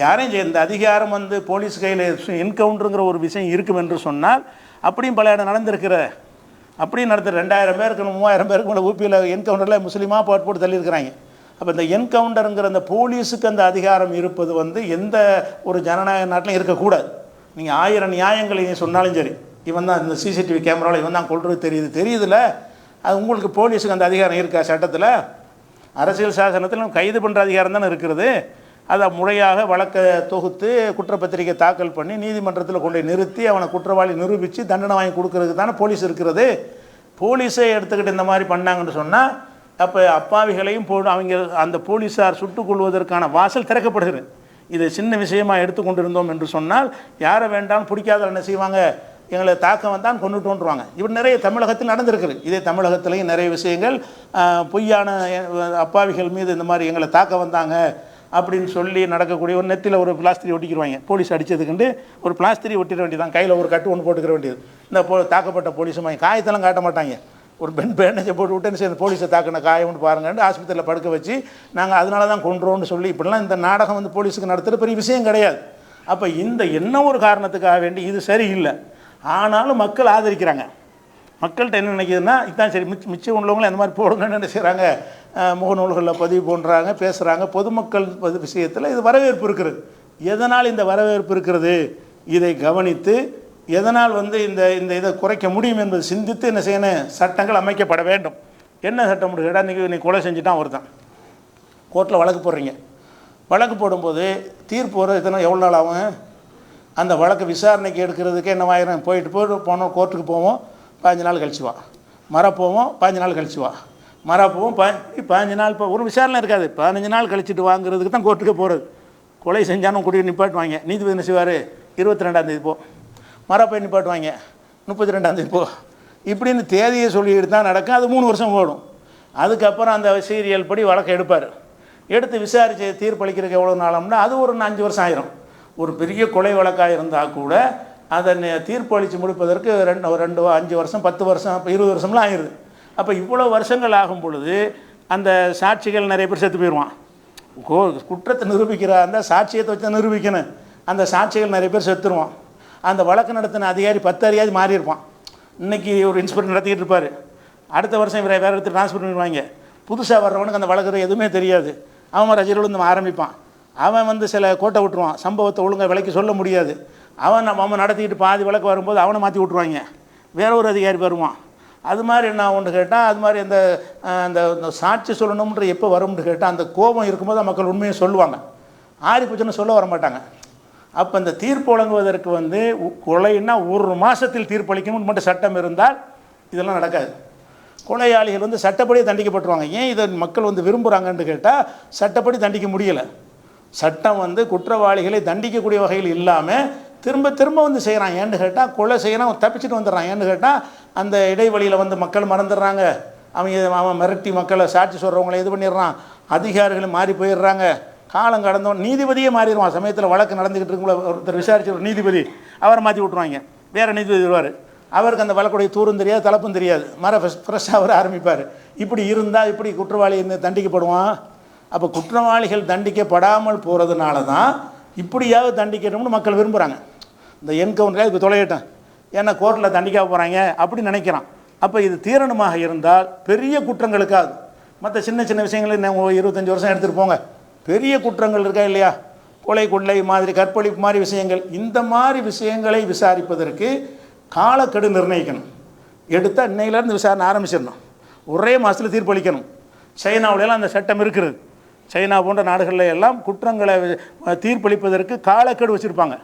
Speaker 1: யாரையும் இந்த அதிகாரம் போலீஸ் கையில் என்கவுண்டருங்கிற ஒரு விஷயம் இருக்கும் என்று சொன்னால் அப்படியும் பல இடம் நடந்திருக்கிற. அப்படியும் நடத்துகிற 2000 பேருக்கு 3000 பேருக்கு மேலே ஊபியில் என்கவுண்டரில் முஸ்லீமாக போட்டு தள்ளியிருக்கிறாங்க. அப்போ இந்த என்கவுண்டருங்கிற அந்த போலீஸுக்கு அந்த அதிகாரம் இருப்பது எந்த ஒரு ஜனநாயக நாட்டிலும் இருக்கக்கூடாது. நீங்கள் 1000 நியாயங்களை சொன்னாலும் சரி, இவன் தான் இந்த சிசிடிவி கேமராவில் இவன் தான் கொள்வது தெரியுதுல, அது உங்களுக்கு போலீஸுக்கு அந்த அதிகாரம் இருக்கா? சட்டத்தில், அரசியல் சாசனத்தில் கைது பண்ணுற அதிகாரம் தானே இருக்கிறது. அதை முறையாக வழக்கை தொகுத்து குற்றப்பத்திரிக்கை தாக்கல் பண்ணி நீதிமன்றத்தில் கொண்டு நிறுத்தி அவனை குற்றவாளி நிரூபித்து தண்டனை வாங்கி கொடுக்கறதுக்கு தானே போலீஸ் இருக்கிறது. போலீஸை எடுத்துக்கிட்டு இந்த மாதிரி பண்ணாங்கன்னு சொன்னால் அப்போ அப்பாவிகளையும் அவங்க அந்த போலீஸார் சுட்டுக் கொள்வதற்கான வாசல் திறக்கப்படுகிறது. இதை சின்ன விஷயமாக எடுத்துக்கொண்டு இருந்தோம் என்று சொன்னால் யாரை வேண்டாம் பிடிக்காத என்ன செய்வாங்க, எங்களை தாக்க வந்தான் கொண்டுட்டோன்றுவாங்க. இவர் நிறைய தமிழகத்தில் நடந்திருக்குது. இதே தமிழகத்திலையும் நிறைய விஷயங்கள் பொய்யான அப்பாவிகள் மீது இந்த மாதிரி எங்களை தாக்க வந்தாங்க அப்படின்னு சொல்லி நடக்கக்கூடிய ஒரு நெத்தியில் ஒரு பிளாஸ்திரி ஒட்டிக்கிடுவாங்க. போலீஸ் அடித்ததுக்குண்டு ஒரு பிளாஸ்திரி ஒட்டிட வேண்டியதான், கையில் ஒரு கட்டு ஒன்று போட்டுக்கிற வேண்டியது. இந்த தாக்கப்பட்ட போலீஸும் காயத்தெல்லாம் காட்ட மாட்டாங்க, ஒரு பேண்டேஜை போட்டு விட்டு சேர்ந்து போலீஸை தாக்கின காயம்னு பாருங்கன்னு ஆஸ்பத்திரியில் படுக்க வச்சு நாங்கள் அதனால தான் கொன்றோன்னு சொல்லி இப்படிலாம் இந்த நாடகம் போலீஸுக்கு நடத்துகிற பெரிய விஷயம் கிடையாது. அப்போ இந்த என்ன ஒரு காரணத்துக்காக வேண்டி இது சரியில்லை. ஆனாலும் மக்கள் ஆதரிக்கிறாங்க. மக்கள்கிட்ட என்ன நினைக்கிதுன்னா இதுதான் சரி, மிச்சம் உள்ளவங்களும் அந்த மாதிரி போடுங்கன்னு என்ன செய்கிறாங்க, முகநூல்களில் பதிவு போடுறாங்க, பேசுகிறாங்க. பொதுமக்கள் விஷயத்தில் இது வரவேற்பு இருக்கிறது. எதனால் இந்த வரவேற்பு இருக்கிறது இதை கவனித்து எதனால் இந்த இந்த இதை குறைக்க முடியும் என்பது சிந்தித்து என்ன செய்யணும், சட்டங்கள் அமைக்கப்பட வேண்டும். என்ன சட்டம் கேட்டால் நீ கொலை செஞ்சுட்டான் ஒருத்தன், கோர்ட்டில் வழக்கு போடுறீங்க. வழக்கு போடும்போது தீர்ப்பு வர எவ்வளோ நாள் ஆகும்? அந்த வழக்கு விசாரணைக்கு எடுக்கிறதுக்கு என்ன ஆயிரம் போனோம், கோர்ட்டுக்கு போவோம், 15 நாள் கழிச்சுவா, போவோம் 15 நாள் கழிச்சுவா, போவோம் 15 நாள். இப்போ ஒரு விசாரணை இருக்காது, 15 நாள் கழிச்சிட்டு வாங்குறதுக்கு தான் கோர்ட்டுக்கு போகிறது. கொலை செஞ்சாலும் குடி நிப்பாட்டுவாங்க, நீதிபதி என்ன செய்வார், 22ஆம் தேதி போ, போய் நிப்பாட்டுவாங்க, 32ஆம் தேதி போ, இப்படின்னு தேதியை சொல்லிட்டு தான் நடக்கும். அது 3 வருஷம் ஓடும். அதுக்கப்புறம் அந்த சீரியல் படி வழக்கை எடுப்பார். எடுத்து விசாரித்து தீர்ப்பளிக்கிறதுக்கு எவ்வளோ நாளம்னா அது ஒரு 5 வருஷம் ஆயிரும். ஒரு பெரிய கொலை வழக்காக இருந்தால் கூட அதை தீர்ப்பு அளித்து முடிப்பதற்கு 2 5 வருஷம் 10 வருஷம் 20 வருஷம்லாம் ஆயிடுது. அப்போ இவ்வளோ வருஷங்கள் ஆகும் பொழுது அந்த சாட்சிகள் நிறைய பேர் செத்து போயிடுவான். குற்றத்தை நிரூபிக்கிற அந்த சாட்சியத்தை வச்சு நிரூபிக்கணும். அந்த சாட்சிகள் நிறைய பேர் செத்துருவான். அந்த வழக்கு நடத்தின அதிகாரி 10 அதிகாரி மாறி இருப்பான். இன்றைக்கி ஒரு இன்ஸ்பெக்டர் நடத்திக்கிட்டு இருப்பார், அடுத்த வருஷம் வேறு இடத்துல ட்ரான்ஸ்ஃபர் பண்ணிடுவாங்க. புதுசாக வர்றவனுக்கு அந்த வழக்கு எதுவுமே தெரியாது. அவன் ரஜினிருந்து ஆரம்பிப்பான். அவன் சில கோட்டை விட்டுருவான், சம்பவத்தை ஒழுங்காக விலைக்கு சொல்ல முடியாது. அவன் நடத்திக்கிட்டு பாதி வழக்கு வரும்போது அவனை மாற்றி விட்ருவாங்க, வேற ஒரு அதிகாரி வருவான். அது மாதிரி என்ன ஒன்று கேட்டால் அது மாதிரி அந்த சாட்சி சொல்லணுன்ற எப்போ வரும்னு கேட்டால் அந்த கோபம் இருக்கும்போது மக்கள் உண்மையை சொல்லுவாங்க, ஆறி போச்சுன்னு சொல்ல வர மாட்டாங்க. அப்போ இந்த தீர்ப்பு வழங்குவதற்கு கொலைன்னா 1 மாதத்தில் தீர்ப்பளிக்கணும்னு மட்டும் சட்டம் இருந்தால் இதெல்லாம் நடக்காது. கொலையாளிகள் சட்டப்படியே தண்டிக்கப்பட்டுருவாங்க. ஏன் இதை மக்கள் விரும்புகிறாங்கன்னு கேட்டால் சட்டப்படி தண்டிக்க முடியலை. சட்டம் குற்றவாளிகளை தண்டிக்கக்கூடிய வகையில் இல்லாமல் திரும்ப திரும்ப செய்கிறான். ஏன்னு கேட்டால் கொலை செய்யணும் தப்பிச்சுட்டு வந்துடுறான். ஏன்னு கேட்டால் அந்த இடைவெளியில் மக்கள் மறந்துடுறாங்க. அவன் மிரட்டி மக்களை சாட்சி சொல்கிறவங்களை இது பண்ணிடுறான். அதிகாரிகளும் மாறி போயிடுறாங்க. காலம் கடந்தவன் நீதிபதியே மாறிடுவான். சமயத்தில் வழக்கு நடந்துக்கிட்டு இருக்கும்போது ஒருத்தர் விசாரிச்சு ஒரு நீதிபதி அவரை மாற்றி விட்ருவாங்க, வேறு நீதிபதி வருவார். அவருக்கு அந்த வழக்குடைய தூரும் தெரியாது, தலைப்பும் தெரியாது, ஃப்ரெஷ்ஷாக அவர் ஆரம்பிப்பார். இப்படி இருந்தால் இப்படி குற்றவாளி தண்டிக்கப்படுவான். அப்போ குற்றவாளிகள் தண்டிக்கப்படாமல் போகிறதுனால தான் இப்படியாவது தண்டிக்கணும்னு மக்கள் விரும்புகிறாங்க. இந்த என்கவுண்டரே இப்போ தொலையட்டும், ஏன்னா கோர்ட்டில் தண்டிக்க போகிறாங்க அப்படி நினைக்கிறான். அப்போ இது தீரணுமாக இருந்தால் பெரிய குற்றங்களுக்காது, மற்ற சின்ன சின்ன விஷயங்களை 25 வருஷம் எடுத்துகிட்டு போங்க, பெரிய குற்றங்கள் இருக்கா இல்லையா, கொலை கொள்ளை மாதிரி கற்பழிப்பு மாதிரி விஷயங்கள், இந்த மாதிரி விஷயங்களை விசாரிப்பதற்கு காலக்கெடு நிர்ணயிக்கணும். எடுத்தால் இன்னையிலேருந்து விசாரணை ஆரம்பிச்சிடணும், ஒரே மாதத்தில் தீர்ப்பளிக்கணும். சைனாவிலலாம் அந்த சட்டம் இருக்கிறது. சைனா போன்ற நாடுகளில் எல்லாம் குற்றங்களை தீர்ப்பளிப்பதற்கு காலக்கெடு வச்சுருப்பாங்க.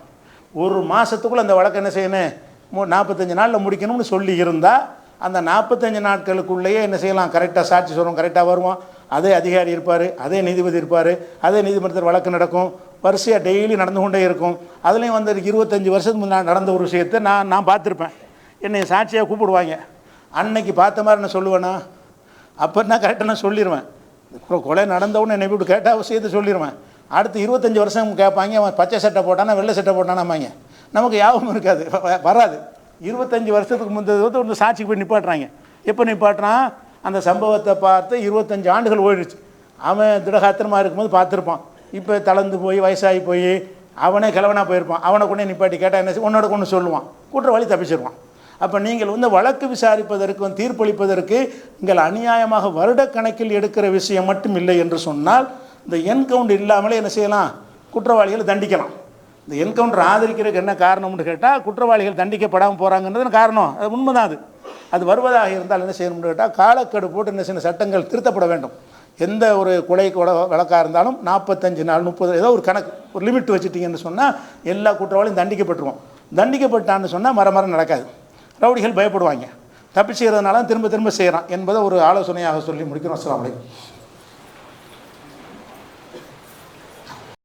Speaker 1: 1 மாதத்துக்குள்ளே அந்த வழக்கு என்ன செய்யணும், 45 நாளில் முடிக்கணும்னு சொல்லி இருந்தால் அந்த 45 நாட்களுக்குள்ளேயே என்ன செய்யலாம், கரெக்டாக சாட்சி சொல்கிறோம், கரெக்டாக வருவோம். அதே அதிகாரி இருப்பார், அதே நீதிபதி இருப்பார், அதே நீதிமன்றத்தில் வழக்கு நடக்கும், வரிசையாக டெய்லி நடந்து கொண்டே இருக்கும். அதுலேயும் 25 வருஷத்துக்கு முன்னாடி நடந்த ஒரு விஷயத்தை நான் பார்த்துருப்பேன். என்னை சாட்சியாக கூப்பிடுவாங்க. அன்னைக்கு பார்த்த மாதிரி நான் சொல்லுவேன்னா, அப்போ நான் கரெக்டாக நான் சொல்லிடுவேன். கொலை நடந்தவுடனே என்னை விட்டு கேட்டால் விஷயத்தை சொல்லிடுவேன். அடுத்து 25 வருஷம் கேட்பாங்க, அவன் பச்சை சட்டை போட்டானா வெள்ளை சட்டை போட்டானாமாங்க. நமக்கு யாபகம் இருக்காது, வராது. 25 வருஷத்துக்கு முந்தைய ஒரு சாட்சிக்கு போய் நிப்பாட்டுறாங்க. எப்போ நிப்பாட்டுறான்? அந்த சம்பவத்தை பார்த்து 25 ஆண்டுகள் ஓடிடுச்சு. அவன் திடகாத்திரமாக இருக்கும்போது பார்த்துருப்பான். இப்போ தளர்ந்து போய் வயசாகி போய் அவனே கிழவனாக போயிருப்பான். அவனை கொண்டே நிப்பாட்டி கேட்டால் என்ன உன்னோட கொண்டு சொல்லுவான், குற்றவாளி தப்பிச்சிருவான். அப்போ நீங்கள் வழக்கு விசாரிப்பதற்கு தீர்ப்பளிப்பதற்கு நீங்கள் அநியாயமாக வருடக்கணக்கில் எடுக்கிற விஷயம் மட்டும் இல்லை என்று சொன்னால் இந்த என்கவுண்ட் இல்லாமலே என்ன செய்யலாம், குற்றவாளிகளை தண்டிக்கலாம். இந்த என்கவுண்டர் ஆதரிக்கிறதுக்கு என்ன காரணம்னு கேட்டால் குற்றவாளிகள் தண்டிக்கப்படாமல் போகிறாங்கன்றது காரணம். அது உண்மைதான். அது வருவதாக இருந்தால் என்ன செய்யணும்னு கேட்டால் காலக்கெடு போட்டு என்ன செய்யணும், சட்டங்கள் திருத்தப்பட வேண்டும். எந்த ஒரு கொலை வழக்காக இருந்தாலும் 45 நாள் 30 ஏதோ ஒரு கணக்கு, ஒரு லிமிட் வச்சுட்டிங்கன்னு சொன்னால் எல்லா குற்றவாளியும் தண்டிக்கப்பட்டுருவோம். தண்டிக்கப்பட்டான்னு சொன்னால் மரம் நடக்காது. ரவுடிகள் பயப்படுவாங்க. தப்பி செய்கிறதுனால திரும்ப திரும்ப செய்கிறான் என்பதை ஒரு ஆலோசனையாக சொல்லி முடிக்கிறோம். அஸ்ஸலாமு அலைக்கும்.